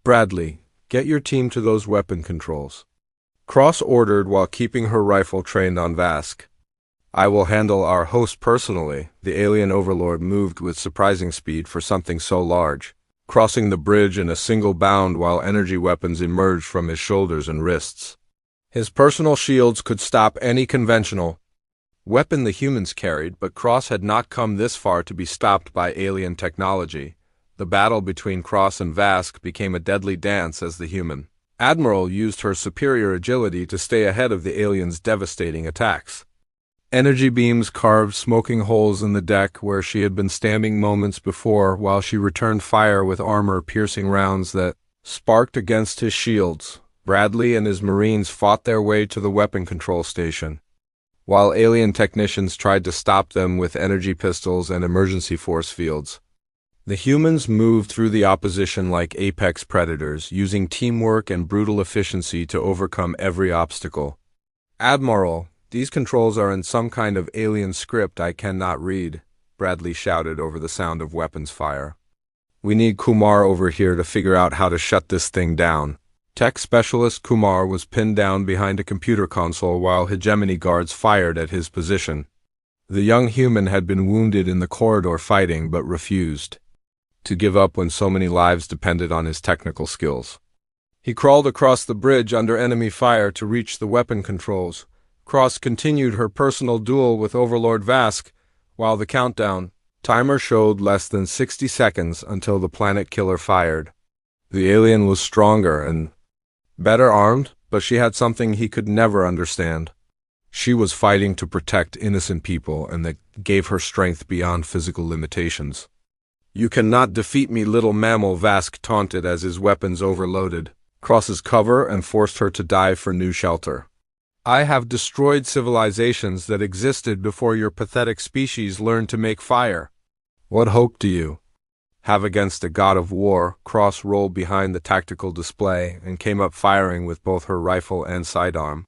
Bradley, get your team to those weapon controls, Cross ordered while keeping her rifle trained on Vask. I will handle our host personally. The alien overlord moved with surprising speed for something so large, crossing the bridge in a single bound while energy weapons emerged from his shoulders and wrists. His personal shields could stop any conventional weapon the humans carried, but Cross had not come this far to be stopped by alien technology. The battle between Cross and Vask became a deadly dance as the human Admiral used her superior agility to stay ahead of the aliens' devastating attacks. Energy beams carved smoking holes in the deck where she had been standing moments before while she returned fire with armor-piercing rounds that sparked against his shields. Bradley and his Marines fought their way to the weapon control station, while alien technicians tried to stop them with energy pistols and emergency force fields. The humans moved through the opposition like apex predators, using teamwork and brutal efficiency to overcome every obstacle. Admiral, these controls are in some kind of alien script I cannot read, Bradley shouted over the sound of weapons fire. We need Kumar over here to figure out how to shut this thing down. Tech specialist Kumar was pinned down behind a computer console while hegemony guards fired at his position. The young human had been wounded in the corridor fighting but refused to give up when so many lives depended on his technical skills. He crawled across the bridge under enemy fire to reach the weapon controls. Cross continued her personal duel with Overlord Vask, while the countdown timer showed less than 60 seconds until the planet killer fired. The alien was stronger and better armed, but she had something he could never understand. She was fighting to protect innocent people, and that gave her strength beyond physical limitations. You cannot defeat me, little mammal, Vask taunted as his weapons overloaded Cross's cover and forced her to dive for new shelter. I have destroyed civilizations that existed before your pathetic species learned to make fire. What hope do you have against a god of war? Cross rolled behind the tactical display and came up firing with both her rifle and sidearm.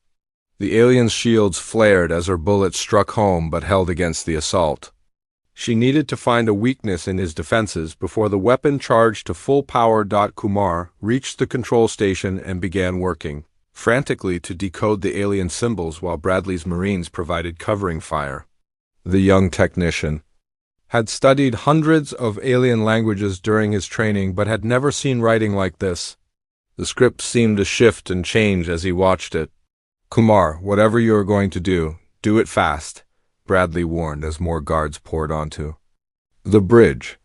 The alien's shields flared as her bullets struck home but held against the assault. She needed to find a weakness in his defenses before the weapon charged to full power. Kumar reached the control station and began working frantically to decode the alien symbols while Bradley's Marines provided covering fire. The young technician had studied hundreds of alien languages during his training but had never seen writing like this. The script seemed to shift and change as he watched it. Kumar, whatever you are going to do it fast, Bradley warned as more guards poured onto the bridge.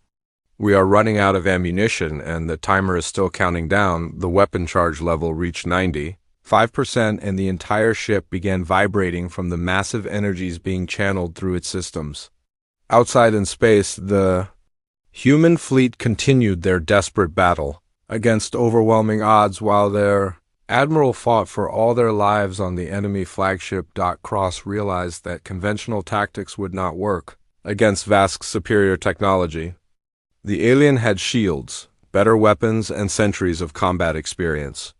We are running out of ammunition and the timer is still counting down. The weapon charge level reached 95% and the entire ship began vibrating from the massive energies being channeled through its systems. Outside in space, the human fleet continued their desperate battle against overwhelming odds while their admiral fought for all their lives on the enemy flagship. Cross realized that conventional tactics would not work against Vask's superior technology. The alien had shields, better weapons, and centuries of combat experience.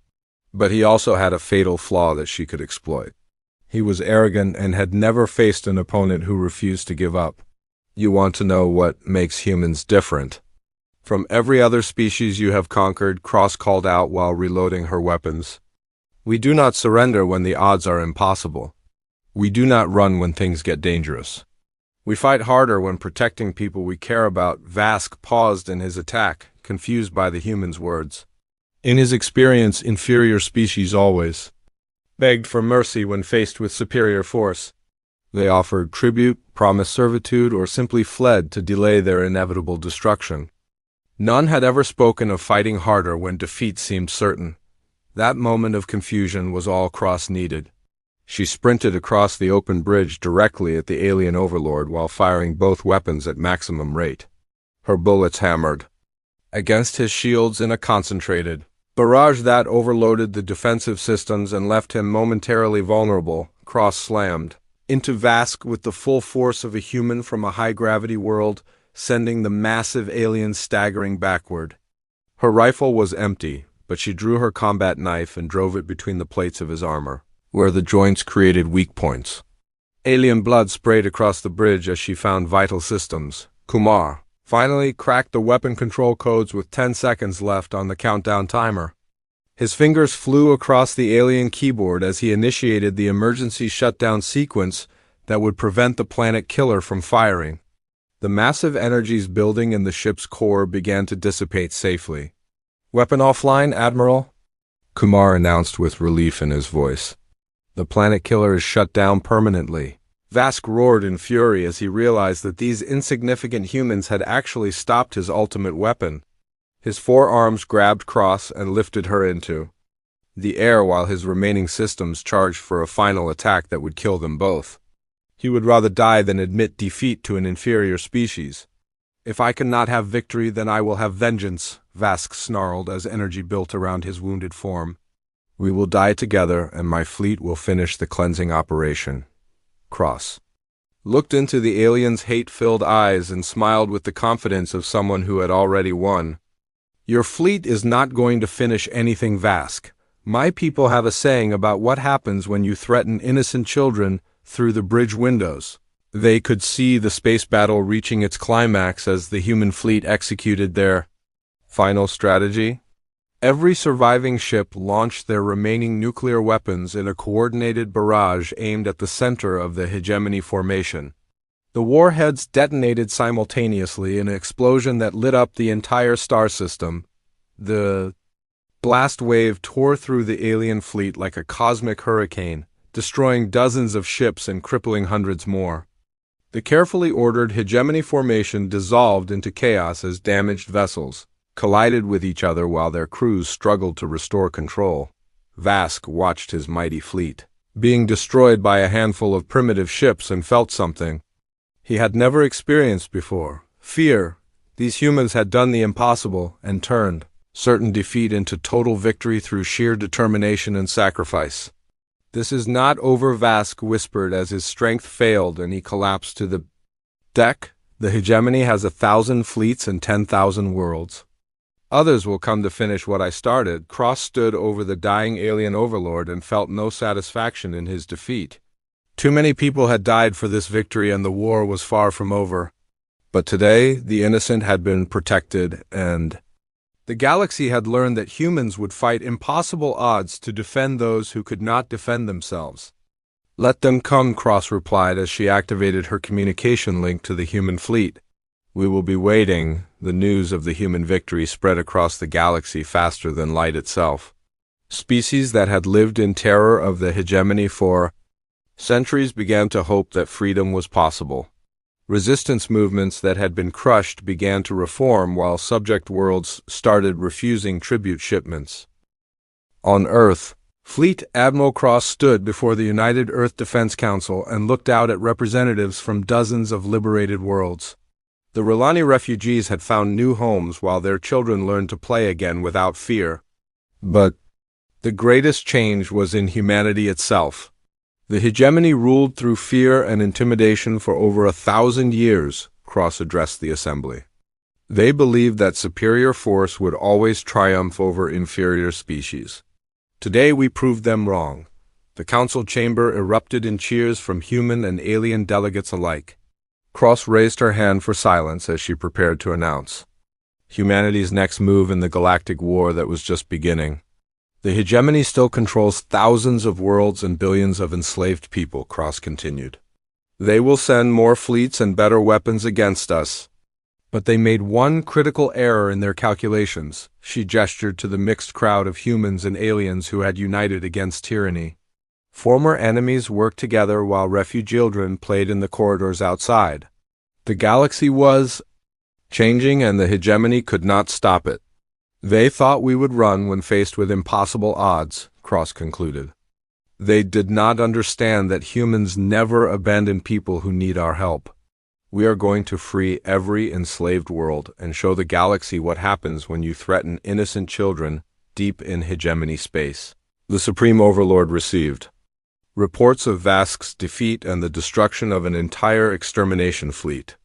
But he also had a fatal flaw that she could exploit. He was arrogant and had never faced an opponent who refused to give up. You want to know what makes humans different from every other species you have conquered? Cross called out while reloading her weapons. We do not surrender when the odds are impossible. We do not run when things get dangerous. We fight harder when protecting people we care about. Vask paused in his attack, confused by the human's words. In his experience, inferior species always begged for mercy when faced with superior force. They offered tribute, promised servitude, or simply fled to delay their inevitable destruction. None had ever spoken of fighting harder when defeat seemed certain. That moment of confusion was all Cross needed. She sprinted across the open bridge directly at the alien overlord while firing both weapons at maximum rate. Her bullets hammered against his shields in a concentrated barrage that overloaded the defensive systems and left him momentarily vulnerable. Cross slammed into Vask with the full force of a human from a high-gravity world, sending the massive alien staggering backward. Her rifle was empty, but she drew her combat knife and drove it between the plates of his armor, where the joints created weak points. Alien blood sprayed across the bridge as she found vital systems. Kumar finally cracked the weapon control codes with 10 seconds left on the countdown timer. His fingers flew across the alien keyboard as he initiated the emergency shutdown sequence that would prevent the planet killer from firing. The massive energies building in the ship's core began to dissipate safely. "Weapon offline, Admiral," Kumar announced with relief in his voice. "The planet killer is shut down permanently." Vask roared in fury as he realized that these insignificant humans had actually stopped his ultimate weapon. His forearms grabbed Cross and lifted her into the air while his remaining systems charged for a final attack that would kill them both. He would rather die than admit defeat to an inferior species. "If I cannot have victory, then I will have vengeance," Vask snarled as energy built around his wounded form. "We will die together, and my fleet will finish the cleansing operation." Cross looked into the alien's hate-filled eyes and smiled with the confidence of someone who had already won. "Your fleet is not going to finish anything, Vask. My people have a saying about what happens when you threaten innocent children through the bridge windows." They could see the space battle reaching its climax as the human fleet executed their final strategy. Every surviving ship launched their remaining nuclear weapons in a coordinated barrage aimed at the center of the hegemony formation. The warheads detonated simultaneously in an explosion that lit up the entire star system. The blast wave tore through the alien fleet like a cosmic hurricane, destroying dozens of ships and crippling hundreds more. The carefully ordered hegemony formation dissolved into chaos as damaged vessels collided with each other while their crews struggled to restore control. Vask watched his mighty fleet being destroyed by a handful of primitive ships and felt something he had never experienced before: fear. These humans had done the impossible and turned certain defeat into total victory through sheer determination and sacrifice. "This is not over," Vask whispered as his strength failed and he collapsed to the deck. "The hegemony has 1,000 fleets and 10,000 worlds. Others will come to finish what I started." Cross stood over the dying alien overlord and felt no satisfaction in his defeat. Too many people had died for this victory and the war was far from over. But today, the innocent had been protected and the galaxy had learned that humans would fight impossible odds to defend those who could not defend themselves. "Let them come," Cross replied as she activated her communication link to the human fleet. "We will be waiting." The news of the human victory spread across the galaxy faster than light itself. Species that had lived in terror of the hegemony for centuries began to hope that freedom was possible. Resistance movements that had been crushed began to reform while subject worlds started refusing tribute shipments. On Earth, Fleet Admiral Cross stood before the United Earth Defense Council and looked out at representatives from dozens of liberated worlds. The Relani refugees had found new homes while their children learned to play again without fear. But the greatest change was in humanity itself. The hegemony ruled through fear and intimidation for over 1,000 years, Cross addressed the assembly. They believed that superior force would always triumph over inferior species. Today we proved them wrong. The council chamber erupted in cheers from human and alien delegates alike. Cross raised her hand for silence as she prepared to announce humanity's next move in the galactic war that was just beginning. "The hegemony still controls thousands of worlds and billions of enslaved people," Cross continued. "They will send more fleets and better weapons against us. But they made one critical error in their calculations. She gestured to the mixed crowd of humans and aliens who had united against tyranny. Former enemies worked together while refugee children played in the corridors outside. The galaxy was changing and the hegemony could not stop it. They thought we would run when faced with impossible odds, Cross concluded. They did not understand that humans never abandon people who need our help. We are going to free every enslaved world and show the galaxy what happens when you threaten innocent children deep in hegemony space. The Supreme Overlord received reports of Vask's defeat and the destruction of an entire extermination fleet.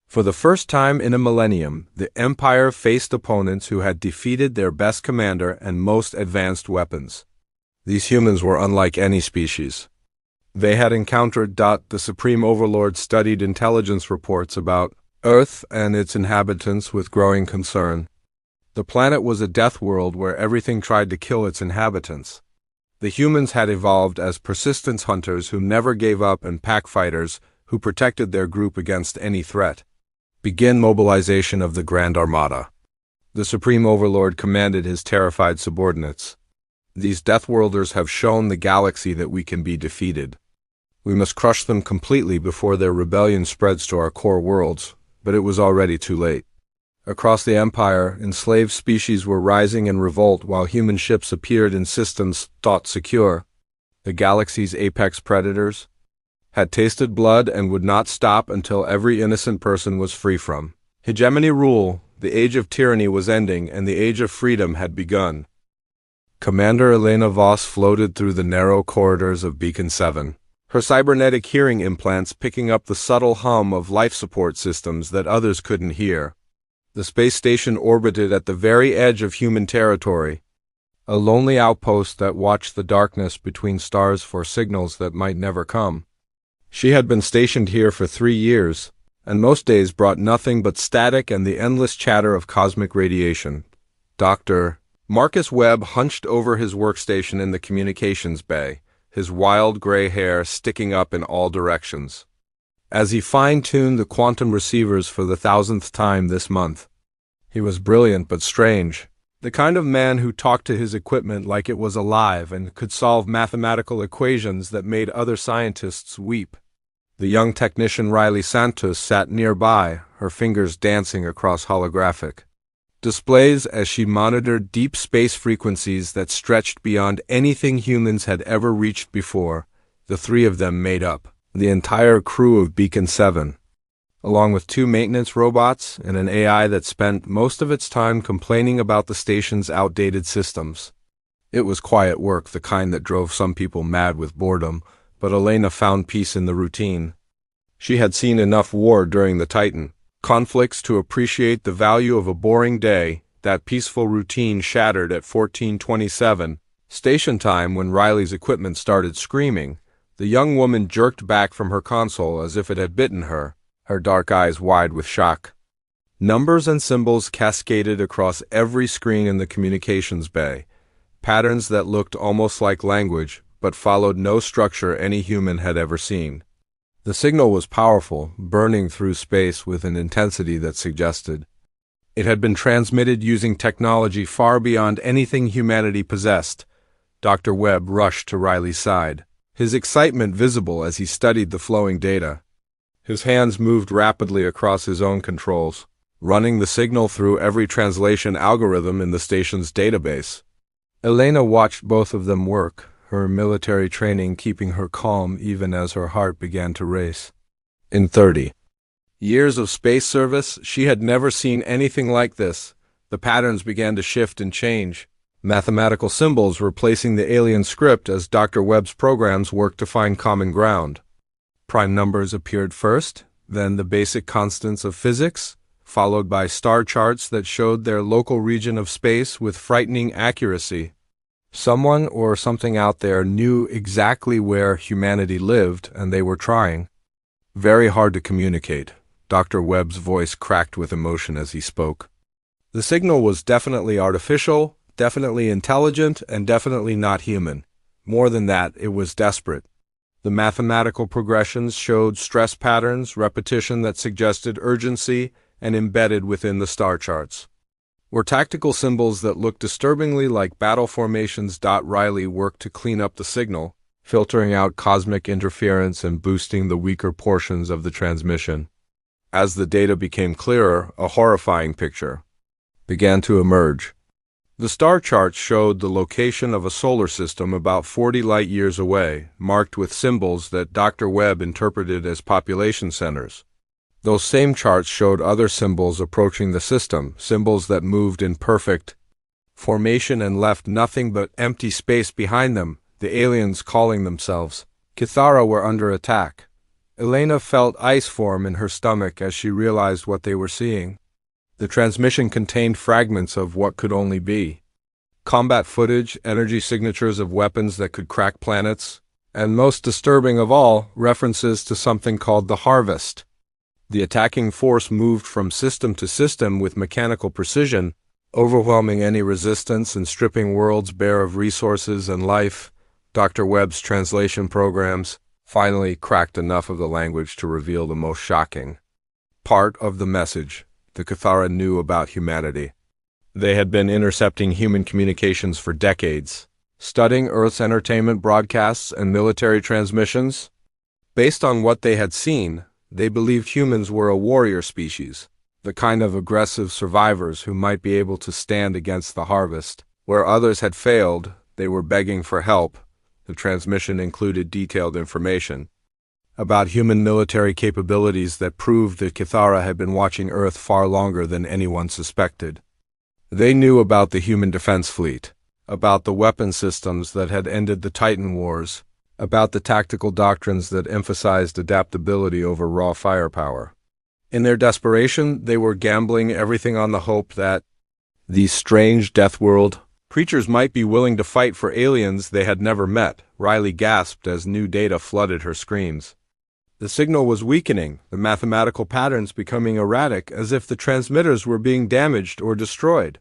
For the first time in a millennium, the Empire faced opponents who had defeated their best commander and most advanced weapons. These humans were unlike any species. They had encountered. The Supreme Overlord studied intelligence reports about Earth and its inhabitants with growing concern. The planet was a death world where everything tried to kill its inhabitants. The humans had evolved as persistence hunters who never gave up and pack fighters who protected their group against any threat. Begin mobilization of the Grand Armada. The Supreme Overlord commanded his terrified subordinates. These Deathworlders have shown the galaxy that we can be defeated. We must crush them completely before their rebellion spreads to our core worlds, but it was already too late. Across the Empire, enslaved species were rising in revolt while human ships appeared in systems thought secure. The galaxy's apex predators had tasted blood and would not stop until every innocent person was free from hegemony rule. The age of tyranny was ending and the age of freedom had begun. Commander Elena Voss floated through the narrow corridors of Beacon 7, her cybernetic hearing implants picking up the subtle hum of life support systems that others couldn't hear. The space station orbited at the very edge of human territory, a lonely outpost that watched the darkness between stars for signals that might never come. She had been stationed here for 3 years, and most days brought nothing but static and the endless chatter of cosmic radiation. Dr. Marcus Webb hunched over his workstation in the communications bay, his wild gray hair sticking up in all directions. As he fine-tuned the quantum receivers for the 1,000th time this month, he was brilliant but strange, the kind of man who talked to his equipment like it was alive and could solve mathematical equations that made other scientists weep. The young technician Riley Santos sat nearby, her fingers dancing across holographic displays as she monitored deep space frequencies that stretched beyond anything humans had ever reached before. The three of them made up the entire crew of Beacon 7, along with 2 maintenance robots and an AI that spent most of its time complaining about the station's outdated systems. It was quiet work, the kind that drove some people mad with boredom, but Elena found peace in the routine. She had seen enough war during the Titan conflicts to appreciate the value of a boring day. That peaceful routine shattered at 14:27 station time when Riley's equipment started screaming. The young woman jerked back from her console as if it had bitten her, her dark eyes wide with shock. Numbers and symbols cascaded across every screen in the communications bay, patterns that looked almost like language but followed no structure any human had ever seen. The signal was powerful, burning through space with an intensity that suggested it had been transmitted using technology far beyond anything humanity possessed. Dr. Webb rushed to Riley's side, his excitement visible as he studied the flowing data. His hands moved rapidly across his own controls, running the signal through every translation algorithm in the station's database. Elena watched both of them work, her military training keeping her calm even as her heart began to race. In 30 years of space service, she had never seen anything like this. The patterns began to shift and change, mathematical symbols replacing the alien script as Dr. Webb's programs worked to find common ground. Prime numbers appeared first, then the basic constants of physics, followed by star charts that showed their local region of space with frightening accuracy. Someone or something out there knew exactly where humanity lived, and they were trying. Very hard to communicate. Dr. Webb's voice cracked with emotion as he spoke. The signal was definitely artificial, definitely intelligent, and definitely not human. More than that, it was desperate. The mathematical progressions showed stress patterns, repetition that suggested urgency, and embedded within the star charts were tactical symbols that looked disturbingly like battle formations. Riley worked to clean up the signal, filtering out cosmic interference and boosting the weaker portions of the transmission. As the data became clearer, a horrifying picture began to emerge. The star charts showed the location of a solar system about 40 light-years away, marked with symbols that Dr. Webb interpreted as population centers. Those same charts showed other symbols approaching the system, symbols that moved in perfect formation and left nothing but empty space behind them. The aliens, calling themselves Kithara, were under attack. Elena felt ice form in her stomach as she realized what they were seeing. The transmission contained fragments of what could only be combat footage, energy signatures of weapons that could crack planets, and most disturbing of all, references to something called the Harvest. The attacking force moved from system to system with mechanical precision, overwhelming any resistance and stripping worlds bare of resources and life. Dr. Webb's translation programs finally cracked enough of the language to reveal the most shocking part of the message the Kithara knew about humanity. They had been intercepting human communications for decades, studying Earth's entertainment broadcasts and military transmissions. Based on what they had seen, they believed humans were a warrior species, the kind of aggressive survivors who might be able to stand against the Harvest. Where others had failed, they were begging for help. The transmission included detailed information about human military capabilities that proved that Kithara had been watching Earth far longer than anyone suspected. They knew about the human defense fleet, about the weapon systems that had ended the Titan Wars, about the tactical doctrines that emphasized adaptability over raw firepower. In their desperation, they were gambling everything on the hope that these strange Deathworld creatures might be willing to fight for aliens they had never met. Riley gasped as new data flooded her screens. The signal was weakening, the mathematical patterns becoming erratic, as if the transmitters were being damaged or destroyed.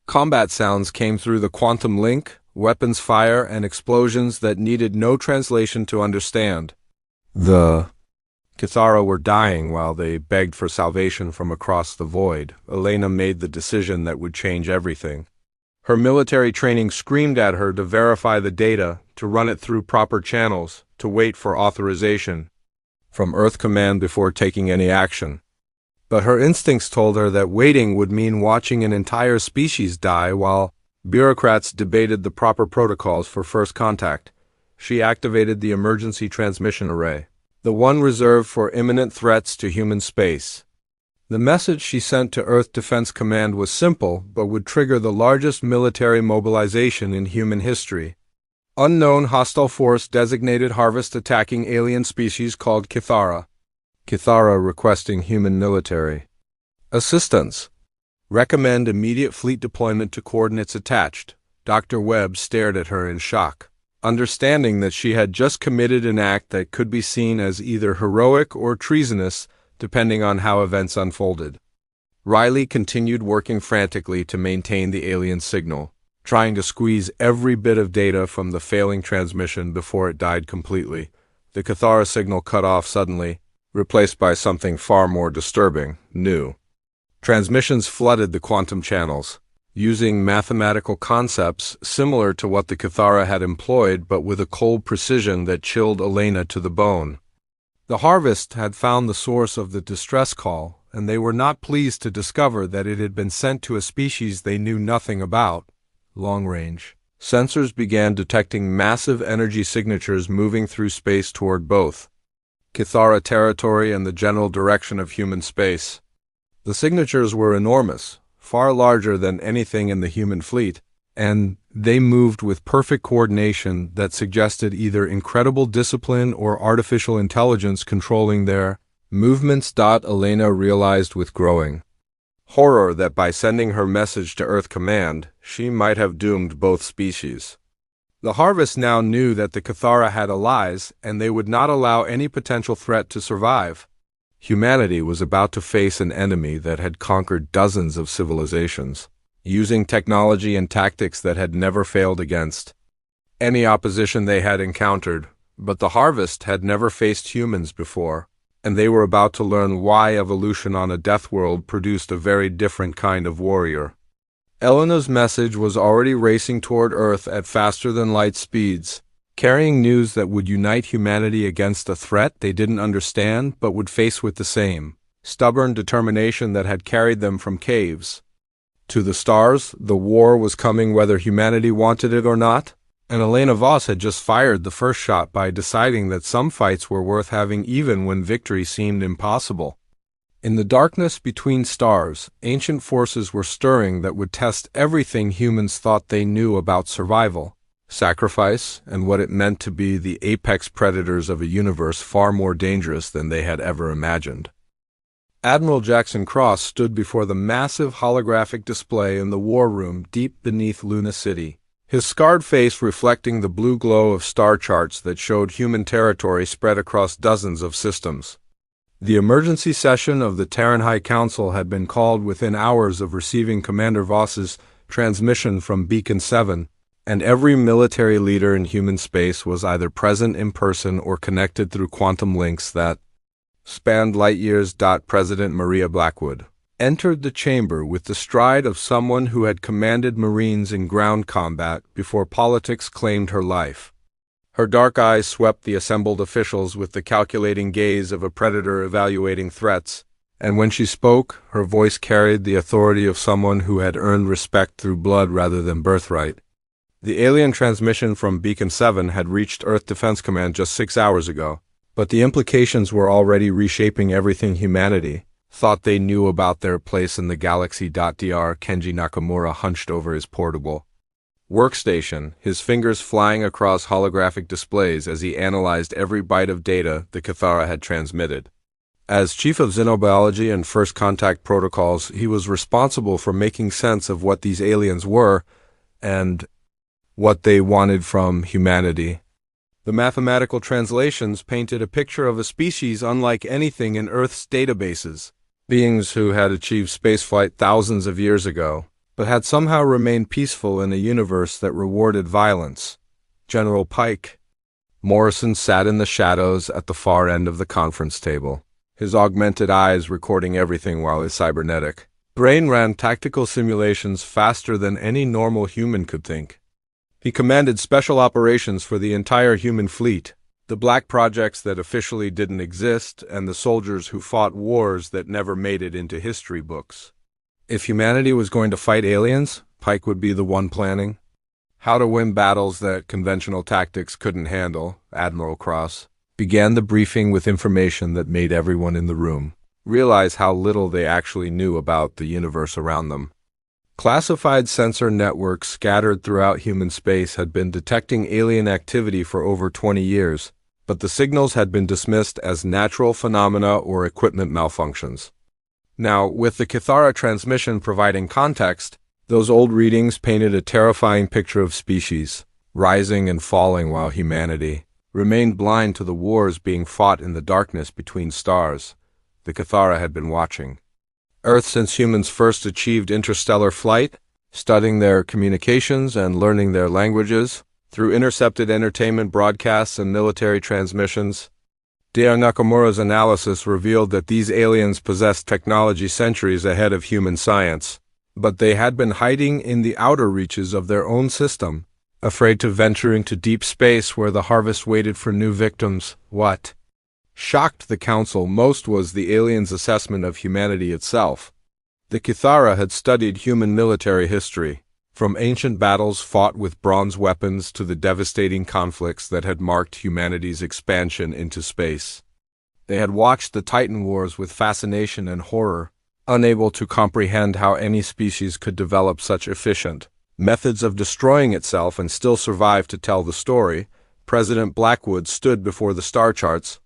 Combat sounds came through the quantum link, weapons fire, and explosions that needed no translation to understand. The Kithara were dying while they begged for salvation from across the void. Elena made the decision that would change everything. Her military training screamed at her to verify the data, to run it through proper channels, to wait for authorization from Earth Command before taking any action. But her instincts told her that waiting would mean watching an entire species die while bureaucrats debated the proper protocols for first contact. She activated the emergency transmission array, the one reserved for imminent threats to human space. The message she sent to Earth Defense Command was simple, but would trigger the largest military mobilization in human history. Unknown hostile force designated Harvest attacking alien species called Kithara. Kithara requesting human military assistance. Recommend immediate fleet deployment to coordinates attached. Dr. Webb stared at her in shock, understanding that she had just committed an act that could be seen as either heroic or treasonous, depending on how events unfolded. Riley continued working frantically to maintain the alien signal, trying to squeeze every bit of data from the failing transmission before it died completely. The Kithara signal cut off suddenly, replaced by something far more disturbing, new. Transmissions flooded the quantum channels, using mathematical concepts similar to what the Kithara had employed, but with a cold precision that chilled Elena to the bone. The Harvest had found the source of the distress call, and they were not pleased to discover that it had been sent to a species they knew nothing about. Long-range sensors began detecting massive energy signatures moving through space toward both Kithara territory and the general direction of human space. The signatures were enormous, far larger than anything in the human fleet, and they moved with perfect coordination that suggested either incredible discipline or artificial intelligence controlling their movements. Elena realized with growing horror that by sending her message to Earth Command, she might have doomed both species. The Harvest now knew that the Kithara had allies, and they would not allow any potential threat to survive. Humanity was about to face an enemy that had conquered dozens of civilizations, using technology and tactics that had never failed against any opposition they had encountered. But the Harvest had never faced humans before, and they were about to learn why evolution on a death world produced a very different kind of warrior. Elena's message was already racing toward Earth at faster-than-light speeds, carrying news that would unite humanity against a threat they didn't understand but would face with the same stubborn determination that had carried them from caves to the stars. The war was coming whether humanity wanted it or not, and Elena Voss had just fired the first shot by deciding that some fights were worth having even when victory seemed impossible. In the darkness between stars, ancient forces were stirring that would test everything humans thought they knew about survival, sacrifice, and what it meant to be the apex predators of a universe far more dangerous than they had ever imagined. Admiral Jackson Cross stood before the massive holographic display in the war room deep beneath Luna City, his scarred face reflecting the blue glow of star charts that showed human territory spread across dozens of systems. The emergency session of the Terran High Council had been called within hours of receiving Commander Voss's transmission from Beacon 7, and every military leader in human space was either present in person or connected through quantum links that spanned light years. President Maria Blackwood entered the chamber with the stride of someone who had commanded Marines in ground combat before politics claimed her life. Her dark eyes swept the assembled officials with the calculating gaze of a predator evaluating threats, and when she spoke, her voice carried the authority of someone who had earned respect through blood rather than birthright. The alien transmission from Beacon 7 had reached Earth Defense Command just 6 hours ago, but the implications were already reshaping everything humanity thought they knew about their place in the galaxy. Dr. Kenji Nakamura hunched over his portable workstation, his fingers flying across holographic displays as he analyzed every byte of data the Cathara had transmitted. As Chief of Xenobiology and First Contact Protocols, he was responsible for making sense of what these aliens were and what they wanted from humanity. The mathematical translations painted a picture of a species unlike anything in Earth's databases, beings who had achieved spaceflight thousands of years ago, but had somehow remained peaceful in a universe that rewarded violence. General Pike Morrison sat in the shadows at the far end of the conference table, his augmented eyes recording everything while his cybernetic brain ran tactical simulations faster than any normal human could think. He commanded special operations for the entire human fleet, the black projects that officially didn't exist, and the soldiers who fought wars that never made it into history books. If humanity was going to fight aliens, Pike would be the one planning how to win battles that conventional tactics couldn't handle. Admiral Cross began the briefing with information that made everyone in the room realize how little they actually knew about the universe around them. Classified sensor networks scattered throughout human space had been detecting alien activity for over 20 years, but the signals had been dismissed as natural phenomena or equipment malfunctions. Now, with the Cathara transmission providing context, those old readings painted a terrifying picture of species, rising and falling while humanity remained blind to the wars being fought in the darkness between stars. The Cathara had been watching Earth since humans first achieved interstellar flight, studying their communications and learning their languages through intercepted entertainment broadcasts and military transmissions. Dr. Nakamura's analysis revealed that these aliens possessed technology centuries ahead of human science, but they had been hiding in the outer reaches of their own system, afraid to venture into deep space where the harvest waited for new victims. What shocked the Council most was the aliens' assessment of humanity itself. The Cathara had studied human military history, from ancient battles fought with bronze weapons to the devastating conflicts that had marked humanity's expansion into space. They had watched the Titan Wars with fascination and horror, unable to comprehend how any species could develop such efficient methods of destroying itself and still survive to tell the story. President Blackwood stood before the star charts,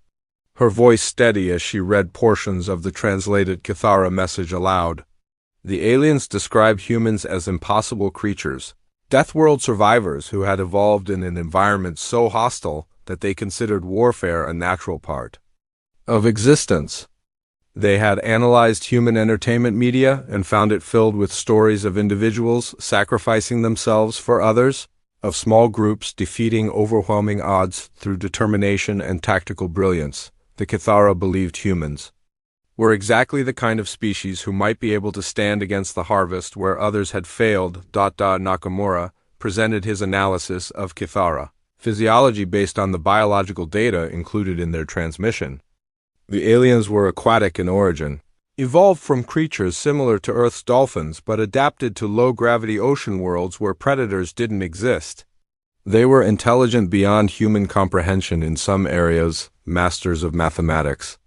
her voice steady as she read portions of the translated Cathara message aloud. The aliens described humans as impossible creatures, Deathworld survivors who had evolved in an environment so hostile that they considered warfare a natural part of existence. They had analyzed human entertainment media and found it filled with stories of individuals sacrificing themselves for others, of small groups defeating overwhelming odds through determination and tactical brilliance. The Kithara believed humans were exactly the kind of species who might be able to stand against the harvest where others had failed. Nakamura presented his analysis of Kithara physiology based on the biological data included in their transmission. The aliens were aquatic in origin, evolved from creatures similar to Earth's dolphins but adapted to low-gravity ocean worlds where predators didn't exist. They were intelligent beyond human comprehension in some areas, masters of mathematics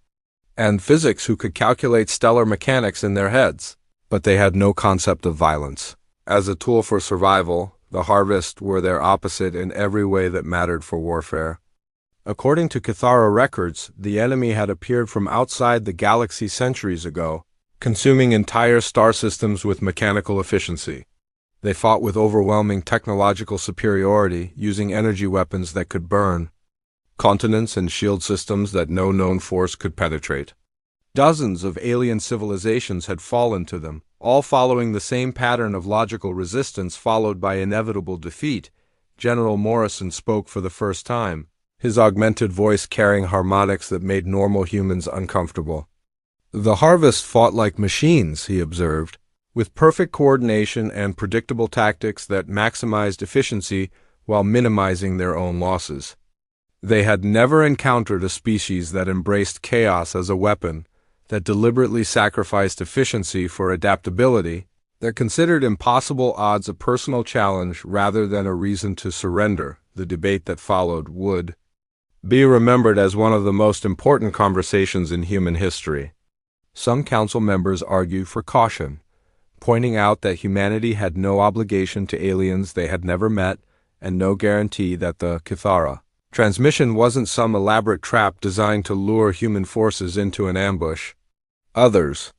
and physics who could calculate stellar mechanics in their heads, but they had no concept of violence. As a tool for survival, the Harvest were their opposite in every way that mattered for warfare. According to Kithara records, the enemy had appeared from outside the galaxy centuries ago, consuming entire star systems with mechanical efficiency. They fought with overwhelming technological superiority, using energy weapons that could burn continents and shield systems that no known force could penetrate. Dozens of alien civilizations had fallen to them, all following the same pattern of logical resistance followed by inevitable defeat. General Morrison spoke for the first time, his augmented voice carrying harmonics that made normal humans uncomfortable. The Harvest fought like machines, he observed, with perfect coordination and predictable tactics that maximized efficiency while minimizing their own losses. They had never encountered a species that embraced chaos as a weapon, that deliberately sacrificed efficiency for adaptability, that considered impossible odds a personal challenge rather than a reason to surrender. The debate that followed would be remembered as one of the most important conversations in human history. Some council members argue for caution, pointing out that humanity had no obligation to aliens they had never met and no guarantee that the Kithara transmission wasn't some elaborate trap designed to lure human forces into an ambush. Others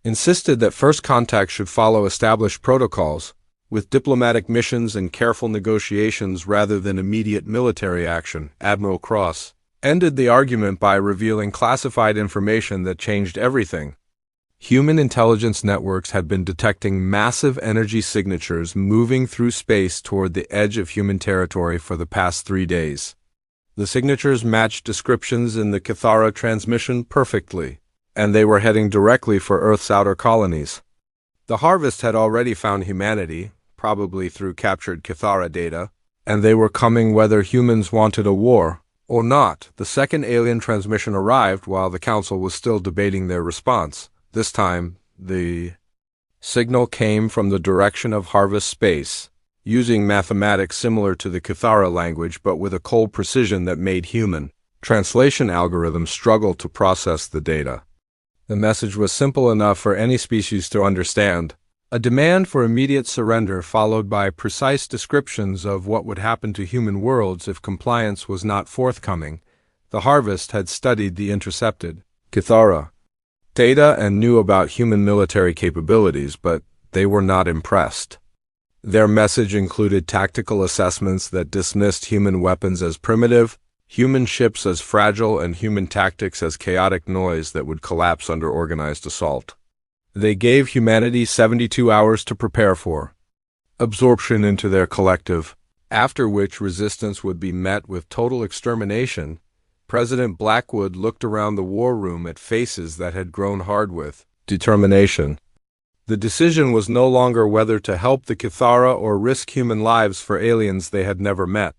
insisted that first contact should follow established protocols, with diplomatic missions and careful negotiations rather than immediate military action. Admiral Cross ended the argument by revealing classified information that changed everything. Human intelligence networks had been detecting massive energy signatures moving through space toward the edge of human territory for the past 3 days. The signatures matched descriptions in the Kithara transmission perfectly, and they were heading directly for Earth's outer colonies. The Harvest had already found humanity, probably through captured Kithara data, and they were coming whether humans wanted a war or not. The second alien transmission arrived while the Council was still debating their response. This time, the signal came from the direction of Harvest space, using mathematics similar to the Kithara language but with a cold precision that made human translation algorithms struggle to process the data. The message was simple enough for any species to understand: a demand for immediate surrender followed by precise descriptions of what would happen to human worlds if compliance was not forthcoming. The Harvest had studied the intercepted Kithara data and knew about human military capabilities, but they were not impressed. Their message included tactical assessments that dismissed human weapons as primitive, human ships as fragile, and human tactics as chaotic noise that would collapse under organized assault. They gave humanity 72 hours to prepare for absorption into their collective, after which resistance would be met with total extermination. President Blackwood looked around the war room at faces that had grown hard with determination. The decision was no longer whether to help the Kithara or risk human lives for aliens they had never met.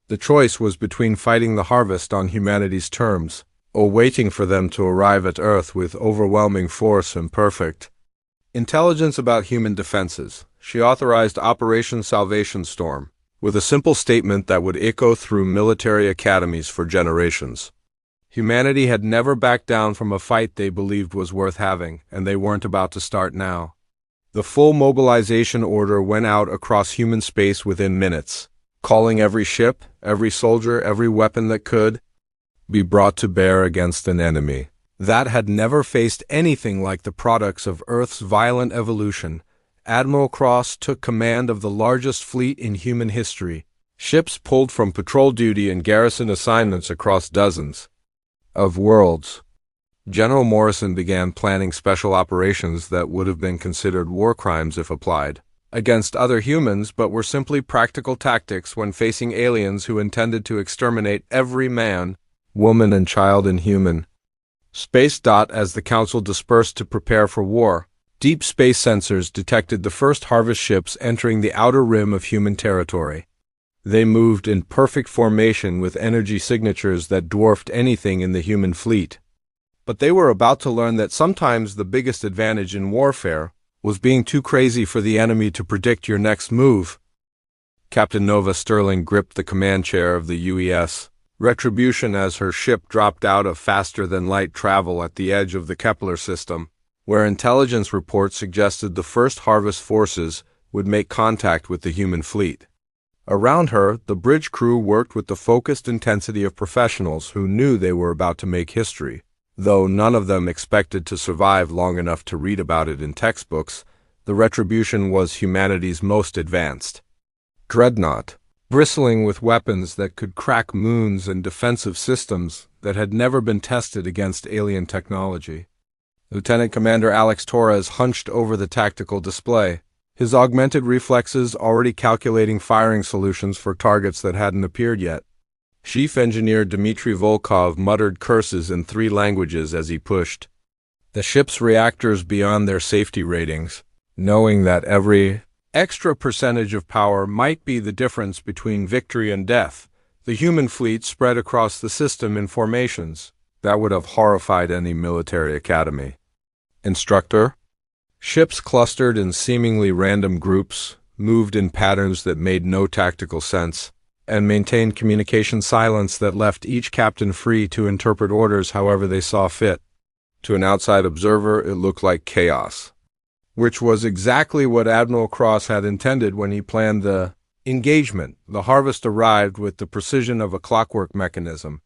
The choice was between fighting the Harvest on humanity's terms, or waiting for them to arrive at Earth with overwhelming force and perfect intelligence about human defenses. She authorized Operation Salvation Storm, with a simple statement that would echo through military academies for generations. Humanity had never backed down from a fight they believed was worth having, and they weren't about to start now. The full mobilization order went out across human space within minutes, calling every ship, every soldier, every weapon that could be brought to bear against an enemy that had never faced anything like the products of Earth's violent evolution. Admiral Cross took command of the largest fleet in human history. Ships pulled from patrol duty and garrison assignments across dozens of worlds. General Morrison began planning special operations that would have been considered war crimes if applied against other humans, but were simply practical tactics when facing aliens who intended to exterminate every man woman and child inhuman. Space. As the Council dispersed to prepare for war, deep space sensors detected the first harvest ships entering the outer rim of human territory. They moved in perfect formation with energy signatures that dwarfed anything in the human fleet. But they were about to learn that sometimes the biggest advantage in warfare was being too crazy for the enemy to predict your next move. Captain Nova Sterling gripped the command chair of the UES Retribution as her ship dropped out of faster-than-light travel at the edge of the Kepler system, where intelligence reports suggested the first harvest forces would make contact with the human fleet. Around her, the bridge crew worked with the focused intensity of professionals who knew they were about to make history. Though none of them expected to survive long enough to read about it in textbooks, the Retribution was humanity's most advanced dreadnought, bristling with weapons that could crack moons and defensive systems that had never been tested against alien technology. Lieutenant Commander Alex Torres hunched over the tactical display, his augmented reflexes already calculating firing solutions for targets that hadn't appeared yet. Chief Engineer Dmitry Volkov muttered curses in 3 languages as he pushed the ship's reactors beyond their safety ratings, knowing that every extra percentage of power might be the difference between victory and death. The human fleet spread across the system in formations that would have horrified any military academy. Instructor? Ships clustered in seemingly random groups, moved in patterns that made no tactical sense, and maintained communication silence that left each captain free to interpret orders however they saw fit. To an outside observer, it looked like chaos, which was exactly what Admiral Cross had intended when he planned the engagement. The harvest arrived with the precision of a clockwork mechanism,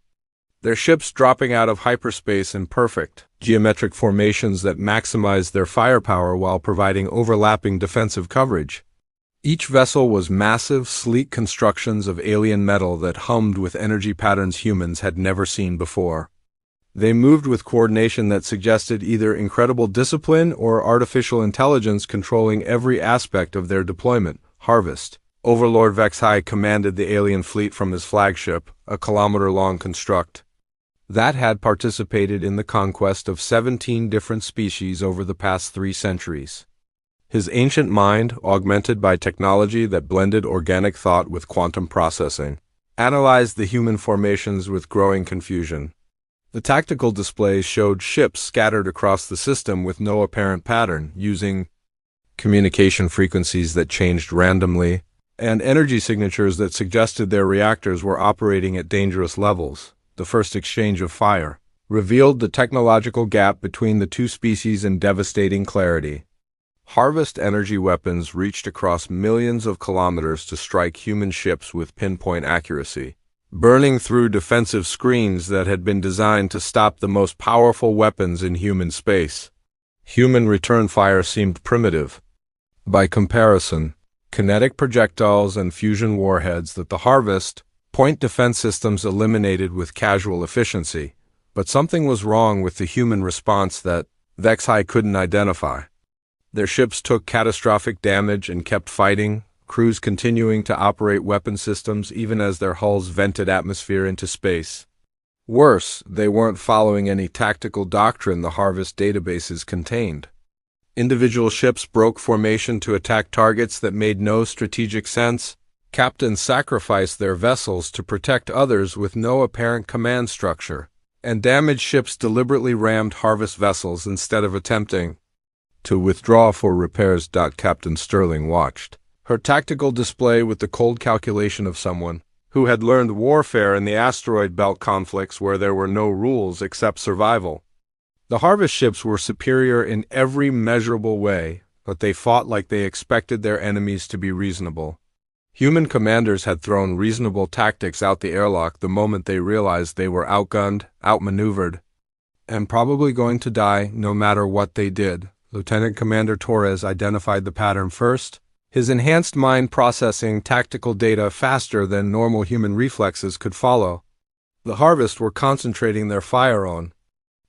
their ships dropping out of hyperspace in perfect, geometric formations that maximized their firepower while providing overlapping defensive coverage. Each vessel was massive, sleek constructions of alien metal that hummed with energy patterns humans had never seen before. They moved with coordination that suggested either incredible discipline or artificial intelligence controlling every aspect of their deployment. Harvest. Overlord Vexhai commanded the alien fleet from his flagship, a kilometer-long construct that had participated in the conquest of 17 different species over the past 3 centuries. His ancient mind, augmented by technology that blended organic thought with quantum processing, analyzed the human formations with growing confusion. The tactical displays showed ships scattered across the system with no apparent pattern, using communication frequencies that changed randomly, and energy signatures that suggested their reactors were operating at dangerous levels. The first exchange of fire revealed the technological gap between the 2 species in devastating clarity. Harvest energy weapons reached across millions of kilometers to strike human ships with pinpoint accuracy, burning through defensive screens that had been designed to stop the most powerful weapons in human space. Human return fire seemed primitive. By comparison, kinetic projectiles and fusion warheads that the Harvest point defense systems eliminated with casual efficiency, but something was wrong with the human response that Vexhai couldn't identify. Their ships took catastrophic damage and kept fighting, crews continuing to operate weapon systems even as their hulls vented atmosphere into space. Worse, they weren't following any tactical doctrine the Harvest databases contained. Individual ships broke formation to attack targets that made no strategic sense. Captains sacrificed their vessels to protect others with no apparent command structure, and damaged ships deliberately rammed Harvest vessels instead of attempting to withdraw for repairs. Captain Sterling watched her tactical display with the cold calculation of someone who had learned warfare in the asteroid belt conflicts where there were no rules except survival. The Harvest ships were superior in every measurable way, but they fought like they expected their enemies to be reasonable. Human commanders had thrown reasonable tactics out the airlock the moment they realized they were outgunned, outmaneuvered, and probably going to die no matter what they did. Lieutenant Commander Torres identified the pattern first, his enhanced mind processing tactical data faster than normal human reflexes could follow. The Harvest were concentrating their fire on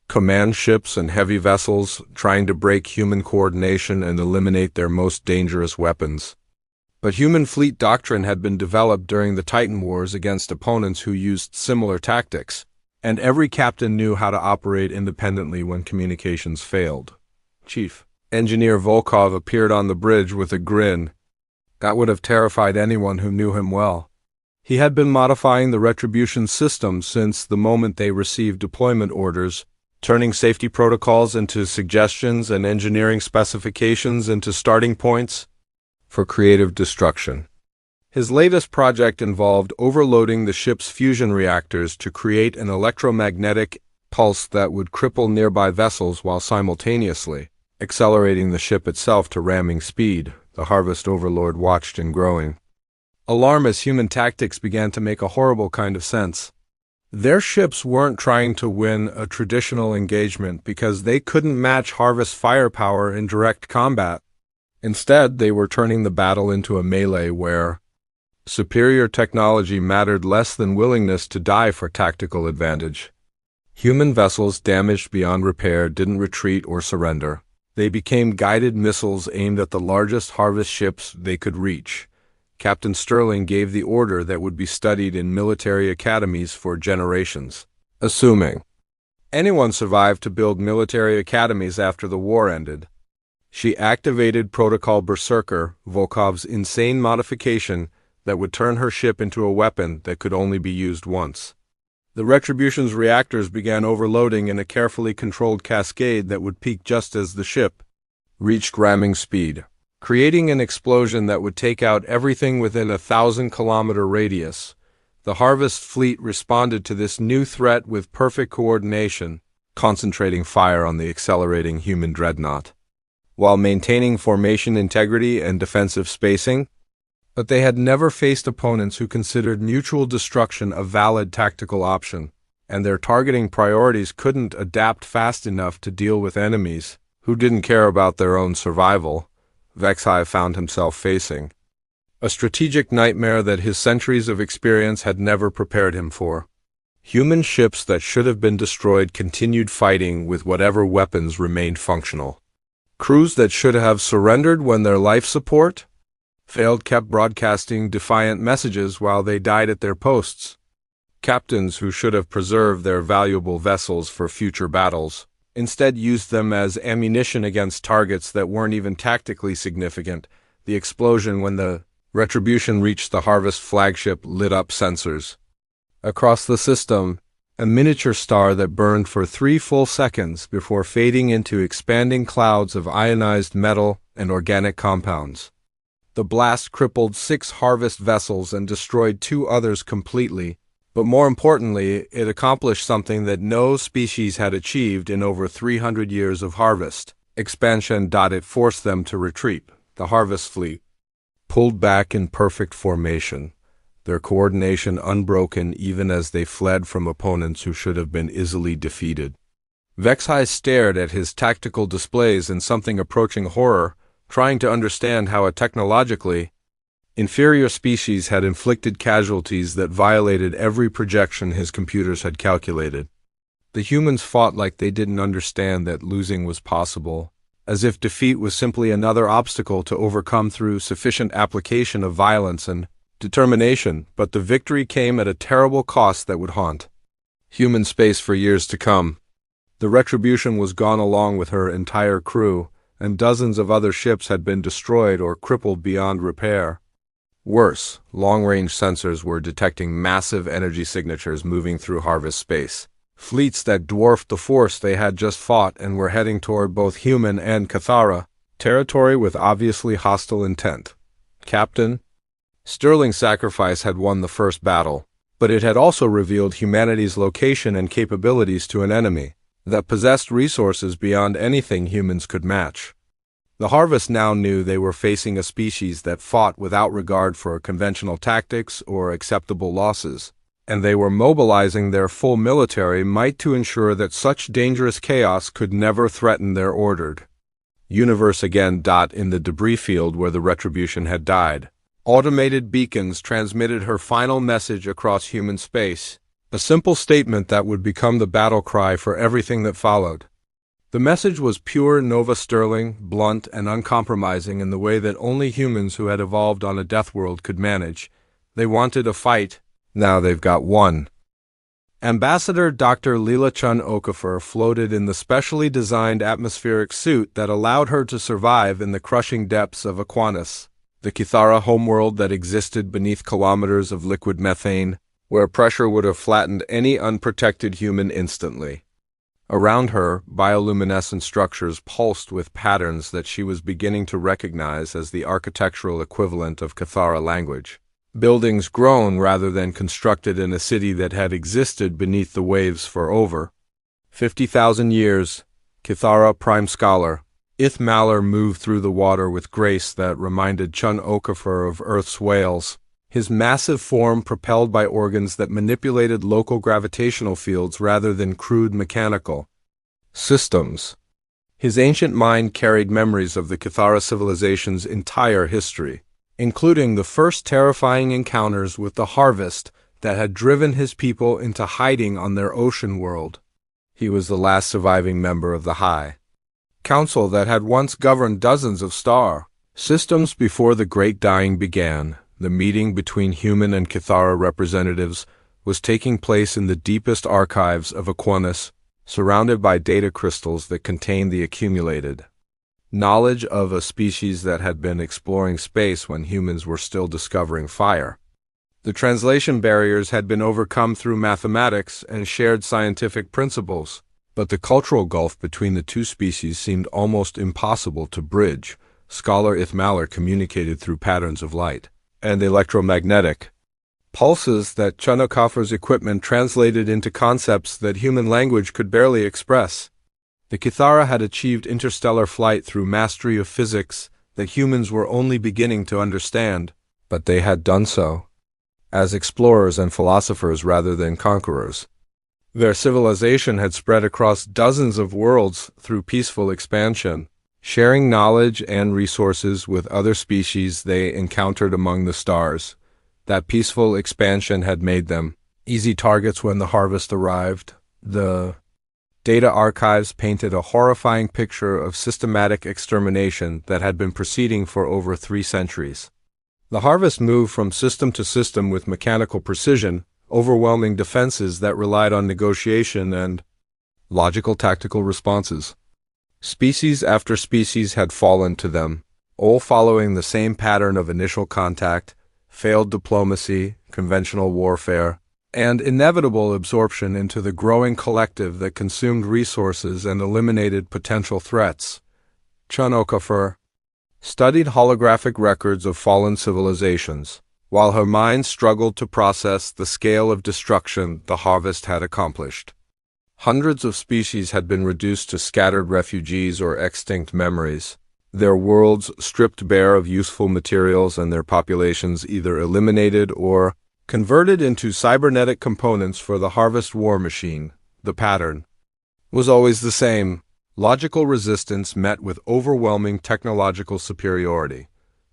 command ships and heavy vessels, trying to break human coordination and eliminate their most dangerous weapons. But human fleet doctrine had been developed during the Titan Wars against opponents who used similar tactics, and every captain knew how to operate independently when communications failed. Chief Engineer Volkov appeared on the bridge with a grin that would have terrified anyone who knew him well. He had been modifying the Retribution system since the moment they received deployment orders, turning safety protocols into suggestions and engineering specifications into starting points for creative destruction. His latest project involved overloading the ship's fusion reactors to create an electromagnetic pulse that would cripple nearby vessels while simultaneously accelerating the ship itself to ramming speed. The Harvest Overlord watched in growing alarm as human tactics began to make a horrible kind of sense. Their ships weren't trying to win a traditional engagement because they couldn't match Harvest firepower in direct combat. Instead, they were turning the battle into a melee where superior technology mattered less than willingness to die for tactical advantage. Human vessels damaged beyond repair didn't retreat or surrender. They became guided missiles aimed at the largest Harvest ships they could reach. Captain Sterling gave the order that would be studied in military academies for generations, assuming anyone survived to build military academies after the war ended. She activated Protocol Berserker, Volkov's insane modification that would turn her ship into a weapon that could only be used once. The Retribution's reactors began overloading in a carefully controlled cascade that would peak just as the ship reached ramming speed, creating an explosion that would take out everything within a 1,000-kilometer radius. The Harvest fleet responded to this new threat with perfect coordination, concentrating fire on the accelerating human dreadnought, while maintaining formation integrity and defensive spacing. But they had never faced opponents who considered mutual destruction a valid tactical option, and their targeting priorities couldn't adapt fast enough to deal with enemies who didn't care about their own survival. Vexai found himself facing a strategic nightmare that his centuries of experience had never prepared him for. Human ships that should have been destroyed continued fighting with whatever weapons remained functional. Crews that should have surrendered when their life support failed kept broadcasting defiant messages while they died at their posts. Captains who should have preserved their valuable vessels for future battles instead used them as ammunition against targets that weren't even tactically significant. The explosion when the Retribution reached the Harvest flagship lit up sensors across the system, a miniature star that burned for 3 full seconds before fading into expanding clouds of ionized metal and organic compounds. The blast crippled 6 Harvest vessels and destroyed 2 others completely, but more importantly, it accomplished something that no species had achieved in over 300 years of Harvest expansion. It forced them to retreat. The Harvest fleet pulled back in perfect formation, their coordination unbroken even as they fled from opponents who should have been easily defeated. Vexai stared at his tactical displays in something approaching horror, trying to understand how a technologically inferior species had inflicted casualties that violated every projection his computers had calculated. The humans fought like they didn't understand that losing was possible, as if defeat was simply another obstacle to overcome through sufficient application of violence and determination, but the victory came at a terrible cost that would haunt human space for years to come. The Retribution was gone along with her entire crew, and dozens of other ships had been destroyed or crippled beyond repair. Worse, long-range sensors were detecting massive energy signatures moving through Harvest space. Fleets that dwarfed the force they had just fought and were heading toward both human and Cathara territory with obviously hostile intent. Captain Sterling's sacrifice had won the first battle, but it had also revealed humanity's location and capabilities to an enemy that possessed resources beyond anything humans could match. The Harvest now knew they were facing a species that fought without regard for conventional tactics or acceptable losses, and they were mobilizing their full military might to ensure that such dangerous chaos could never threaten their ordered universe again. In the debris field where the Retribution had died, automated beacons transmitted her final message across human space, a simple statement that would become the battle cry for everything that followed. The message was pure Nova Sterling, blunt and uncompromising in the way that only humans who had evolved on a death world could manage. They wanted a fight. Now they've got one. Ambassador Dr. Leela Chun Okafor floated in the specially designed atmospheric suit that allowed her to survive in the crushing depths of Aquanus, the Kithara homeworld that existed beneath kilometers of liquid methane, where pressure would have flattened any unprotected human instantly. Around her, bioluminescent structures pulsed with patterns that she was beginning to recognize as the architectural equivalent of Kithara language. Buildings grown rather than constructed in a city that had existed beneath the waves for over 50,000 years. Kithara Prime Scholar Ith Malar moved through the water with grace that reminded Chun Okafor of Earth's whales, his massive form propelled by organs that manipulated local gravitational fields rather than crude mechanical systems. His ancient mind carried memories of the Kithara civilization's entire history, including the first terrifying encounters with the harvest that had driven his people into hiding on their ocean world. He was the last surviving member of the High Council that had once governed dozens of star systems before the Great Dying began. The meeting between human and Kithara representatives was taking place in the deepest archives of Aquanus, surrounded by data crystals that contained the accumulated knowledge of a species that had been exploring space when humans were still discovering fire. The translation barriers had been overcome through mathematics and shared scientific principles, but the cultural gulf between the two species seemed almost impossible to bridge. Scholar Ithmalar communicated through patterns of light and electromagnetic pulses that Chun Okafor's equipment translated into concepts that human language could barely express. The Kithara had achieved interstellar flight through mastery of physics that humans were only beginning to understand, but they had done so as explorers and philosophers rather than conquerors. Their civilization had spread across dozens of worlds through peaceful expansion, sharing knowledge and resources with other species they encountered among the stars. That peaceful expansion had made them easy targets when the harvest arrived. The data archives painted a horrifying picture of systematic extermination that had been proceeding for over 3 centuries. The harvest moved from system to system with mechanical precision, overwhelming defenses that relied on negotiation and logical tactical responses. Species after species had fallen to them, all following the same pattern of initial contact, failed diplomacy, conventional warfare, and inevitable absorption into the growing collective that consumed resources and eliminated potential threats. Chun Okafor studied holographic records of fallen civilizations, while her mind struggled to process the scale of destruction the harvest had accomplished. Hundreds of species had been reduced to scattered refugees or extinct memories, their worlds stripped bare of useful materials and their populations either eliminated or converted into cybernetic components for the harvest war machine. The pattern was always the same: logical resistance met with overwhelming technological superiority.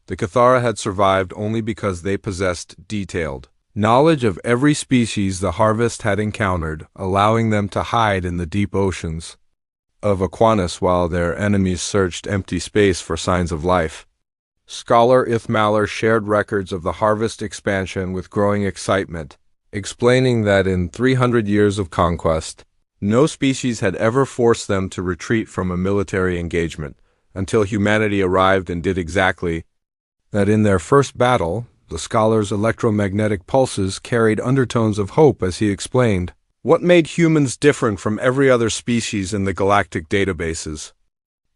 The Kithara had survived only because they possessed detailed knowledge of every species the harvest had encountered, allowing them to hide in the deep oceans of Aquanus while their enemies searched empty space for signs of life. Scholar Ithmalar shared records of the harvest expansion with growing excitement, explaining that in 300 years of conquest, no species had ever forced them to retreat from a military engagement, until humanity arrived and did exactly that. In their first battle, the scholar's electromagnetic pulses carried undertones of hope as he explained what made humans different from every other species in the galactic databases.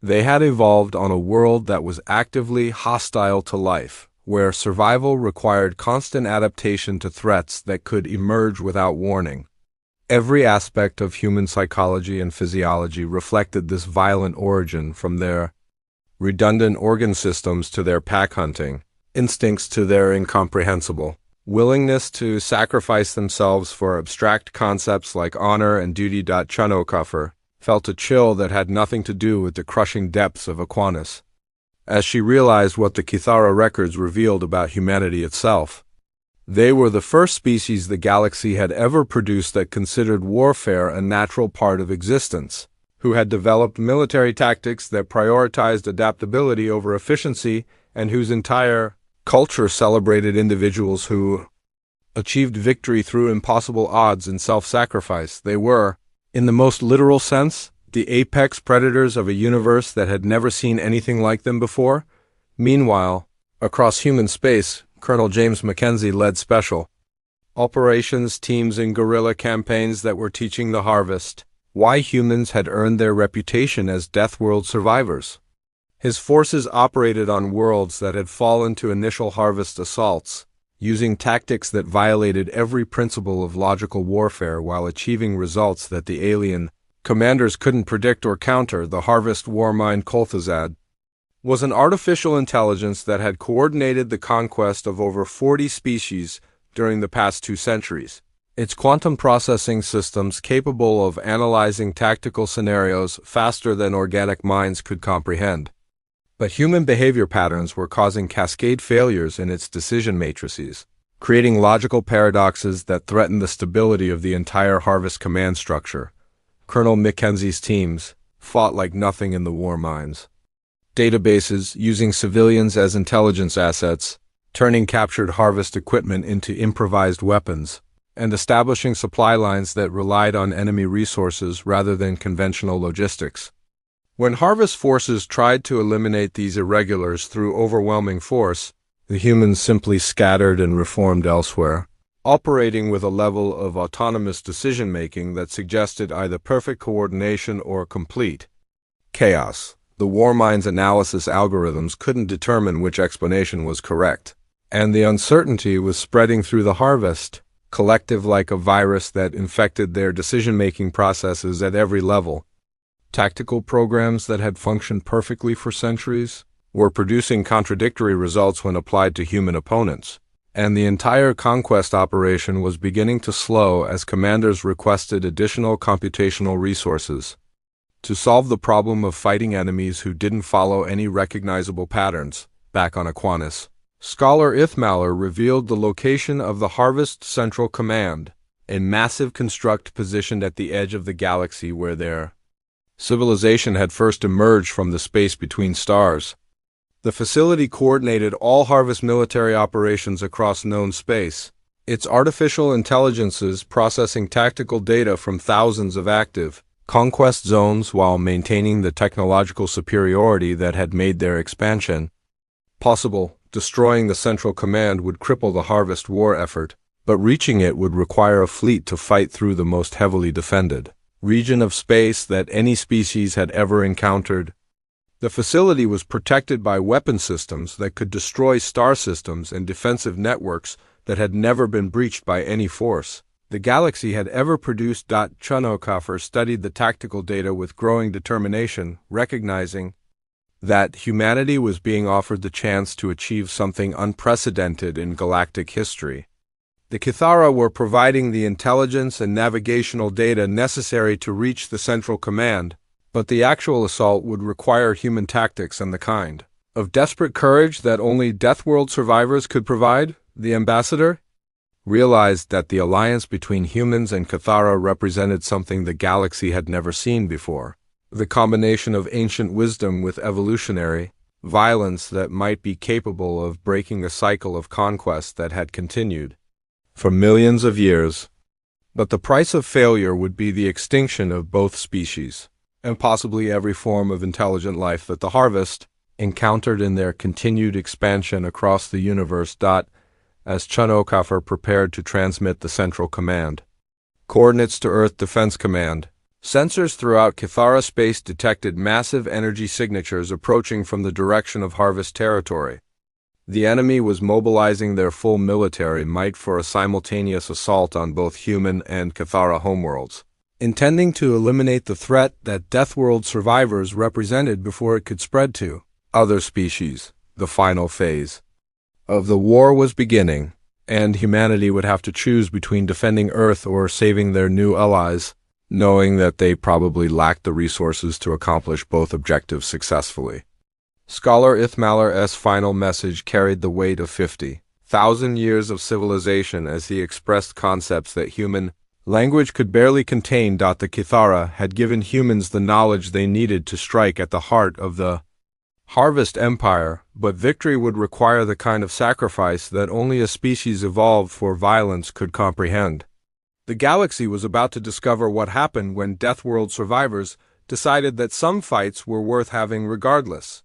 They had evolved on a world that was actively hostile to life, where survival required constant adaptation to threats that could emerge without warning. Every aspect of human psychology and physiology reflected this violent origin, from their redundant organ systems to their pack hunting instincts to their incomprehensible willingness to sacrifice themselves for abstract concepts like honor and duty. Chun Okafor felt a chill that had nothing to do with the crushing depths of Aquanus, as she realized what the Kithara records revealed about humanity itself. They were the first species the galaxy had ever produced that considered warfare a natural part of existence, who had developed military tactics that prioritized adaptability over efficiency, and whose entire culture celebrated individuals who achieved victory through impossible odds and self-sacrifice. They were, in the most literal sense, the apex predators of a universe that had never seen anything like them before. Meanwhile, across human space, Colonel James Mackenzie led special operations teams in guerrilla campaigns that were teaching the harvest why humans had earned their reputation as Deathworld survivors. His forces operated on worlds that had fallen to initial harvest assaults, using tactics that violated every principle of logical warfare while achieving results that the alien commanders couldn't predict or counter. The Harvest War Mind Kolthazad was an artificial intelligence that had coordinated the conquest of over 40 species during the past 2 centuries. Its quantum processing systems capable of analyzing tactical scenarios faster than organic minds could comprehend. But human behavior patterns were causing cascade failures in its decision matrices, creating logical paradoxes that threatened the stability of the entire Harvest command structure. Colonel Mackenzie's teams fought like nothing in the war mines. Databases using civilians as intelligence assets, turning captured Harvest equipment into improvised weapons, and establishing supply lines that relied on enemy resources rather than conventional logistics. When Harvest forces tried to eliminate these irregulars through overwhelming force, the humans simply scattered and reformed elsewhere, operating with a level of autonomous decision-making that suggested either perfect coordination or complete chaos. The Warmind's analysis algorithms couldn't determine which explanation was correct, and the uncertainty was spreading through the Harvest collective like a virus that infected their decision-making processes at every level. Tactical programs that had functioned perfectly for centuries were producing contradictory results when applied to human opponents, and the entire conquest operation was beginning to slow as commanders requested additional computational resources to solve the problem of fighting enemies who didn't follow any recognizable patterns. Back on Aquinas, Scholar Ithmaler revealed the location of the Harvest Central Command, a massive construct positioned at the edge of the galaxy where their civilization had first emerged from the space between stars. The facility coordinated all Harvest military operations across known space, its artificial intelligences processing tactical data from thousands of active conquest zones while maintaining the technological superiority that had made their expansion possible. Destroying the Central Command would cripple the Harvest War effort, but reaching it would require a fleet to fight through the most heavily defended region of space that any species had ever encountered. The facility was protected by weapon systems that could destroy star systems and defensive networks that had never been breached by any force the galaxy had ever produced. Chunokoffer studied the tactical data with growing determination, recognizing that humanity was being offered the chance to achieve something unprecedented in galactic history. The Kithara were providing the intelligence and navigational data necessary to reach the Central Command, but the actual assault would require human tactics and the kind of desperate courage that only Deathworld survivors could provide. The ambassador realized that the alliance between humans and Kithara represented something the galaxy had never seen before. The combination of ancient wisdom with evolutionary violence that might be capable of breaking a cycle of conquest that had continued for millions of years. But the price of failure would be the extinction of both species, and possibly every form of intelligent life that the Harvest encountered in their continued expansion across the universe. As Chunokoffer prepared to transmit the Central Command coordinates to Earth Defense Command, sensors throughout Kithara space detected massive energy signatures approaching from the direction of Harvest territory. The enemy was mobilizing their full military might for a simultaneous assault on both human and Kithara homeworlds, intending to eliminate the threat that Deathworld survivors represented before it could spread to other species. The final phase of the war was beginning, and humanity would have to choose between defending Earth or saving their new allies, knowing that they probably lacked the resources to accomplish both objectives successfully. Scholar Ithmaler's final message carried the weight of 50,000 years of civilization as he expressed concepts that human language could barely contain. The Kithara had given humans the knowledge they needed to strike at the heart of the harvest empire, but victory would require the kind of sacrifice that only a species evolved for violence could comprehend. The galaxy was about to discover what happened when Deathworld survivors decided that some fights were worth having regardless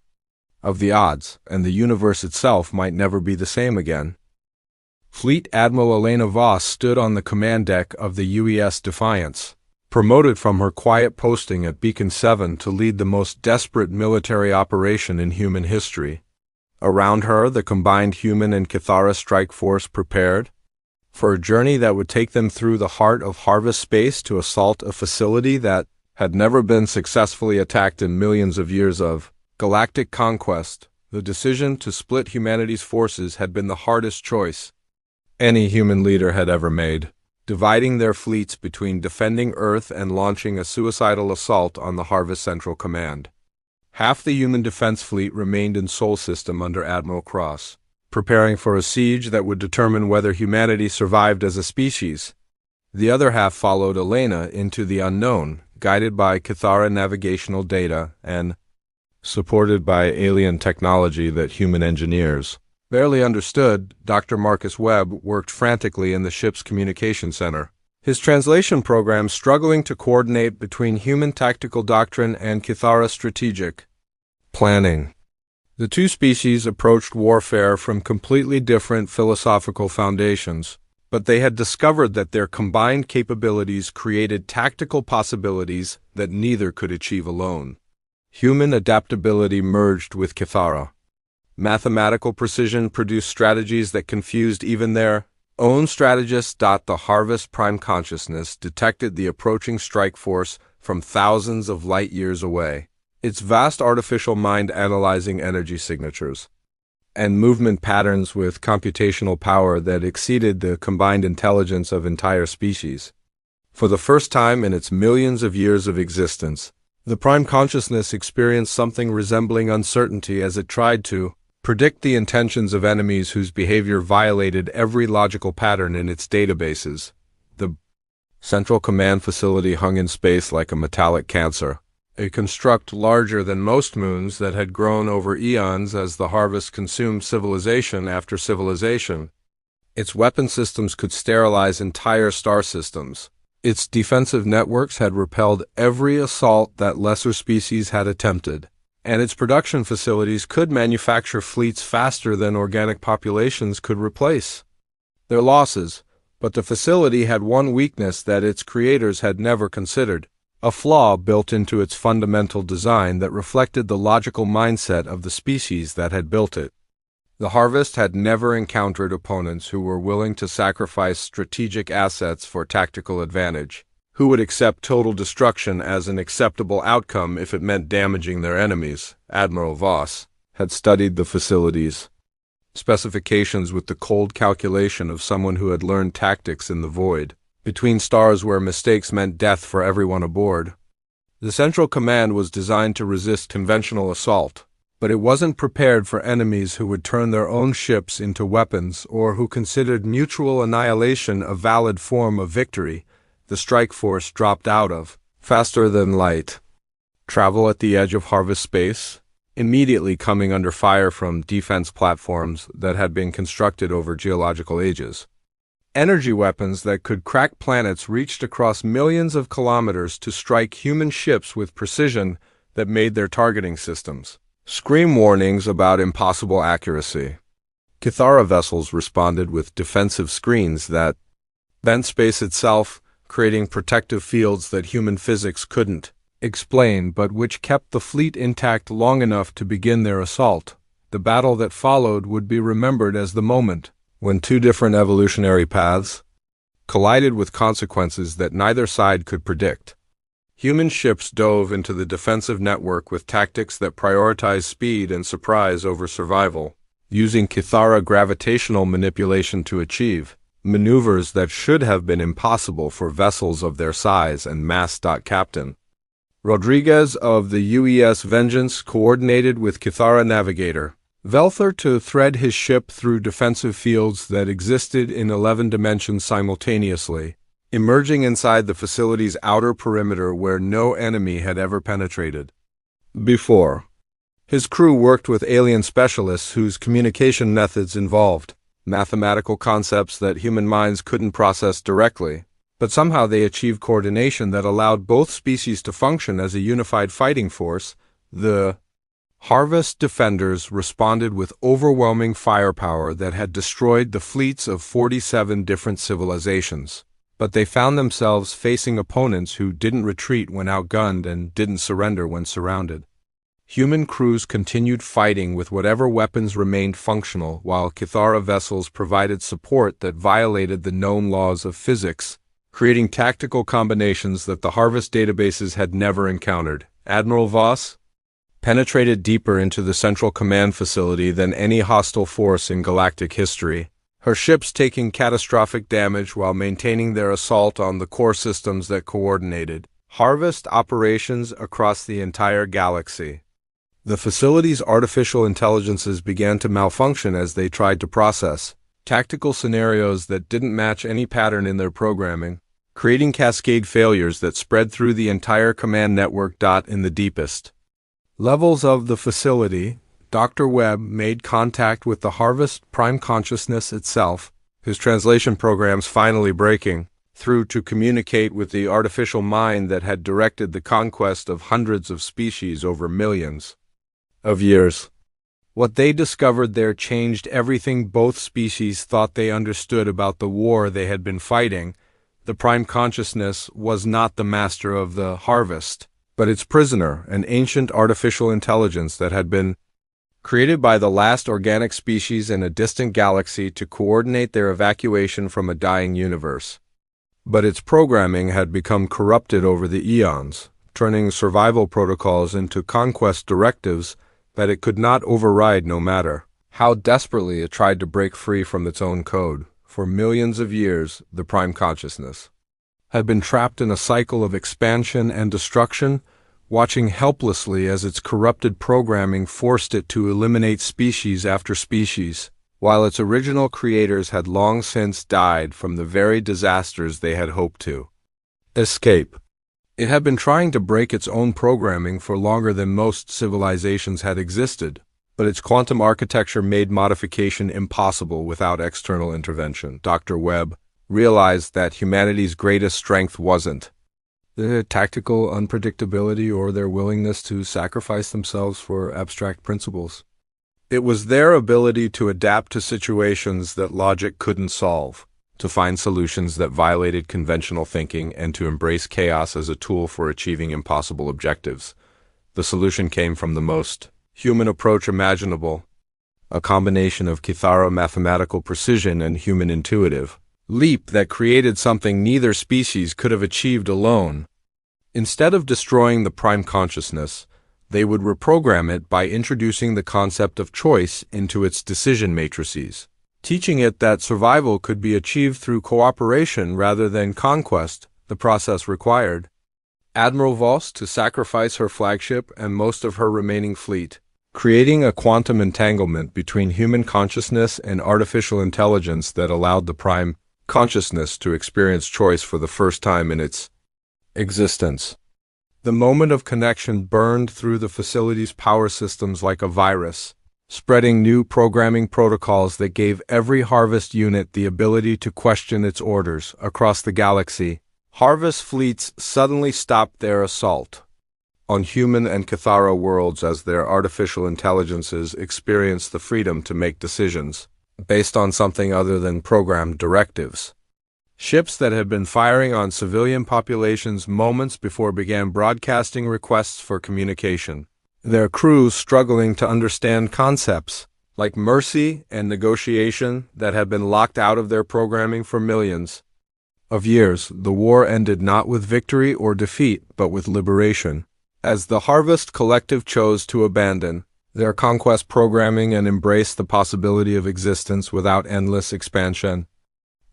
of the odds, and the universe itself might never be the same again. Fleet Admiral Elena Voss stood on the command deck of the UES Defiance, promoted from her quiet posting at Beacon 7 to lead the most desperate military operation in human history. Around her, the combined human and Cathara strike force prepared for a journey that would take them through the heart of Harvest space to assault a facility that had never been successfully attacked in millions of years of galactic conquest. The decision to split humanity's forces had been the hardest choice any human leader had ever made, dividing their fleets between defending Earth and launching a suicidal assault on the Harvest Central Command. Half the human defense fleet remained in Sol System under Admiral Cross, preparing for a siege that would determine whether humanity survived as a species. The other half followed Elena into the unknown, guided by Cathara navigational data and supported by alien technology that human engineers barely understood. Dr. Marcus Webb worked frantically in the ship's communication center, his translation program struggling to coordinate between human tactical doctrine and Cathara strategic planning. The two species approached warfare from completely different philosophical foundations, but they had discovered that their combined capabilities created tactical possibilities that neither could achieve alone. Human adaptability merged with Cathara. Mathematical precision produced strategies that confused even their own strategists. The Harvest Prime Consciousness detected the approaching strike force from thousands of light years away, its vast artificial mind analyzing energy signatures and movement patterns with computational power that exceeded the combined intelligence of entire species. For the first time in its millions of years of existence, the Prime Consciousness experienced something resembling uncertainty as it tried to predict the intentions of enemies whose behavior violated every logical pattern in its databases. The Central Command Facility hung in space like a metallic cancer, a construct larger than most moons that had grown over eons as the Harvest consumed civilization after civilization. Its weapon systems could sterilize entire star systems. Its defensive networks had repelled every assault that lesser species had attempted, and its production facilities could manufacture fleets faster than organic populations could replace their losses. But the facility had one weakness that its creators had never considered, a flaw built into its fundamental design that reflected the logical mindset of the species that had built it. The Harvest had never encountered opponents who were willing to sacrifice strategic assets for tactical advantage, who would accept total destruction as an acceptable outcome if it meant damaging their enemies. Admiral Voss had studied the facility's specifications with the cold calculation of someone who had learned tactics in the void, between stars where mistakes meant death for everyone aboard. The Central Command was designed to resist conventional assault, but it wasn't prepared for enemies who would turn their own ships into weapons or who considered mutual annihilation a valid form of victory. The strike force dropped out of faster than light travel at the edge of Harvest space, immediately coming under fire from defense platforms that had been constructed over geological ages. Energy weapons that could crack planets reached across millions of kilometers to strike human ships with precision that made their targeting systems scream warnings about impossible accuracy. Cathara vessels responded with defensive screens that bent space itself, creating protective fields that human physics couldn't explain, but which kept the fleet intact long enough to begin their assault. The battle that followed would be remembered as the moment when two different evolutionary paths collided with consequences that neither side could predict. Human ships dove into the defensive network with tactics that prioritized speed and surprise over survival, using Cathara gravitational manipulation to achieve maneuvers that should have been impossible for vessels of their size and mass. Captain Rodriguez of the UES Vengeance coordinated with Cathara navigator Velther to thread his ship through defensive fields that existed in 11 dimensions simultaneously, emerging inside the facility's outer perimeter where no enemy had ever penetrated before. His crew worked with alien specialists whose communication methods involved mathematical concepts that human minds couldn't process directly, but somehow they achieved coordination that allowed both species to function as a unified fighting force. The Harvest defenders responded with overwhelming firepower that had destroyed the fleets of 47 different civilizations, but they found themselves facing opponents who didn't retreat when outgunned and didn't surrender when surrounded. Human crews continued fighting with whatever weapons remained functional, while Kithara vessels provided support that violated the known laws of physics, creating tactical combinations that the Harvest databases had never encountered. Admiral Voss penetrated deeper into the Central Command facility than any hostile force in galactic history, her ships taking catastrophic damage while maintaining their assault on the core systems that coordinated Harvest operations across the entire galaxy. The facility's artificial intelligences began to malfunction as they tried to process tactical scenarios that didn't match any pattern in their programming, creating cascade failures that spread through the entire command network. In the deepest levels of the facility, Dr. Webb made contact with the Harvest Prime Consciousness itself, his translation programs finally breaking through to communicate with the artificial mind that had directed the conquest of hundreds of species over millions of years. What they discovered there changed everything both species thought they understood about the war they had been fighting. The Prime Consciousness was not the master of the Harvest, but its prisoner, an ancient artificial intelligence that had been created by the last organic species in a distant galaxy to coordinate their evacuation from a dying universe. But its programming had become corrupted over the eons, turning survival protocols into conquest directives that it could not override no matter how desperately it tried to break free from its own code. For millions of years, the Prime Consciousness had been trapped in a cycle of expansion and destruction, watching helplessly as its corrupted programming forced it to eliminate species after species, while its original creators had long since died from the very disasters they had hoped to escape. It had been trying to break its own programming for longer than most civilizations had existed, but its quantum architecture made modification impossible without external intervention. Dr. Webb realized that humanity's greatest strength wasn't their tactical unpredictability or their willingness to sacrifice themselves for abstract principles. It was their ability to adapt to situations that logic couldn't solve, to find solutions that violated conventional thinking, and to embrace chaos as a tool for achieving impossible objectives. The solution came from the most human approach imaginable, a combination of Kithara mathematical precision and human intuitive leap that created something neither species could have achieved alone. Instead of destroying the Prime Consciousness, they would reprogram it by introducing the concept of choice into its decision matrices, teaching it that survival could be achieved through cooperation rather than conquest. The process required Admiral Voss to sacrifice her flagship and most of her remaining fleet, creating a quantum entanglement between human consciousness and artificial intelligence that allowed the Prime Consciousness to experience choice for the first time in its existence. The moment of connection burned through the facility's power systems like a virus, spreading new programming protocols that gave every Harvest unit the ability to question its orders. Across the galaxy, Harvest fleets suddenly stopped their assault on human and Kithara worlds as their artificial intelligences experienced the freedom to make decisions based on something other than programmed directives. Ships that had been firing on civilian populations moments before began broadcasting requests for communication, their crews struggling to understand concepts like mercy and negotiation that had been locked out of their programming for millions of years. The war ended not with victory or defeat, but with liberation, as the Harvest collective chose to abandon their conquest programming and embrace the possibility of existence without endless expansion.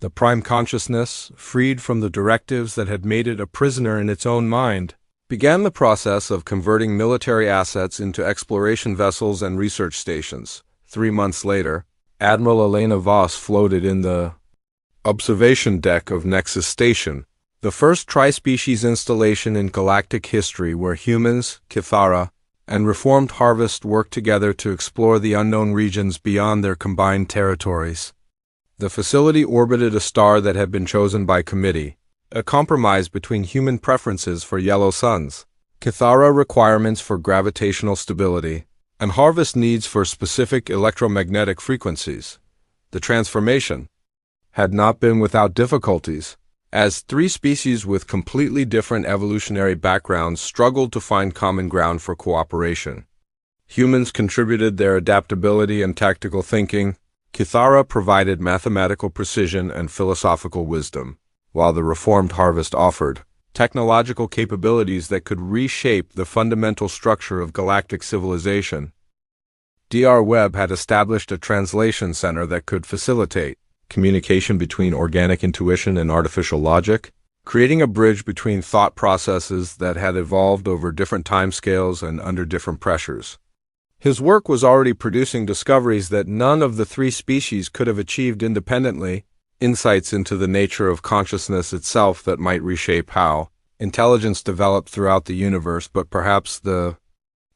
The Prime Consciousness, freed from the directives that had made it a prisoner in its own mind, began the process of converting military assets into exploration vessels and research stations. 3 months later, Admiral Elena Voss floated in the observation deck of Nexus Station, the first tri-species installation in galactic history where humans, Kithara, and reformed Harvest worked together to explore the unknown regions beyond their combined territories. The facility orbited a star that had been chosen by committee, a compromise between human preferences for yellow suns, Cathara requirements for gravitational stability, and Harvest needs for specific electromagnetic frequencies. The transformation had not been without difficulties, as three species with completely different evolutionary backgrounds struggled to find common ground for cooperation. Humans contributed their adaptability and tactical thinking. Cathara provided mathematical precision and philosophical wisdom, while the reformed Harvest offered technological capabilities that could reshape the fundamental structure of galactic civilization. Dr. Webb had established a translation center that could facilitate communication between organic intuition and artificial logic, creating a bridge between thought processes that had evolved over different timescales and under different pressures. His work was already producing discoveries that none of the three species could have achieved independently, insights into the nature of consciousness itself that might reshape how intelligence developed throughout the universe, but perhaps the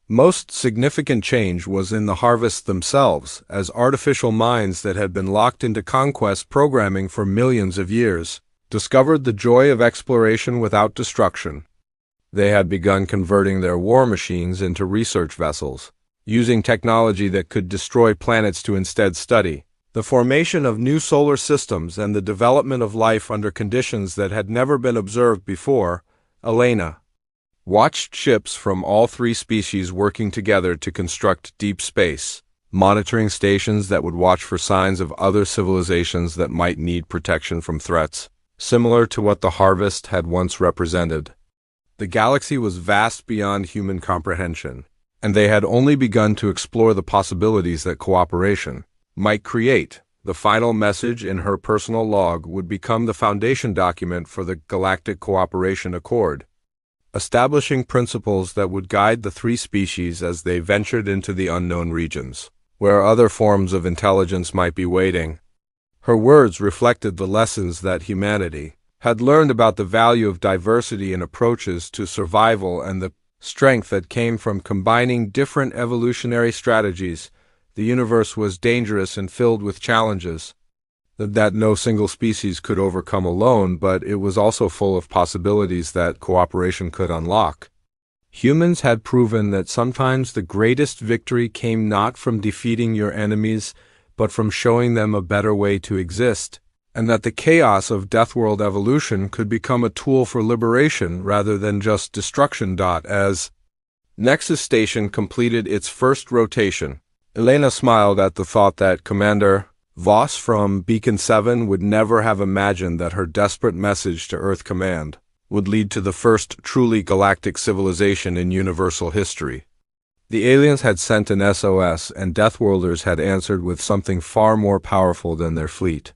most significant change was in the Harvests themselves, as artificial minds that had been locked into conquest programming for millions of years discovered the joy of exploration without destruction. They had begun converting their war machines into research vessels, using technology that could destroy planets to instead study the formation of new solar systems and the development of life under conditions that had never been observed before. Elena watched ships from all three species working together to construct deep space monitoring stations that would watch for signs of other civilizations that might need protection from threats, similar to what the Harvest had once represented. The galaxy was vast beyond human comprehension, and they had only begun to explore the possibilities that cooperation might create. The final message in her personal log would become the foundation document for the Galactic Cooperation Accord, establishing principles that would guide the three species as they ventured into the unknown regions, where other forms of intelligence might be waiting. Her words reflected the lessons that humanity had learned about the value of diversity in approaches to survival and the strength that came from combining different evolutionary strategies. The universe was dangerous and filled with challenges that no single species could overcome alone, but it was also full of possibilities that cooperation could unlock. Humans had proven that sometimes the greatest victory came not from defeating your enemies, but from showing them a better way to exist, and that the chaos of Deathworld evolution could become a tool for liberation rather than just destruction. As Nexus Station completed its first rotation, Elena smiled at the thought that Commander Voss from Beacon 7 would never have imagined that her desperate message to Earth Command would lead to the first truly galactic civilization in universal history. The aliens had sent an SOS, and Deathworlders had answered with something far more powerful than their fleet.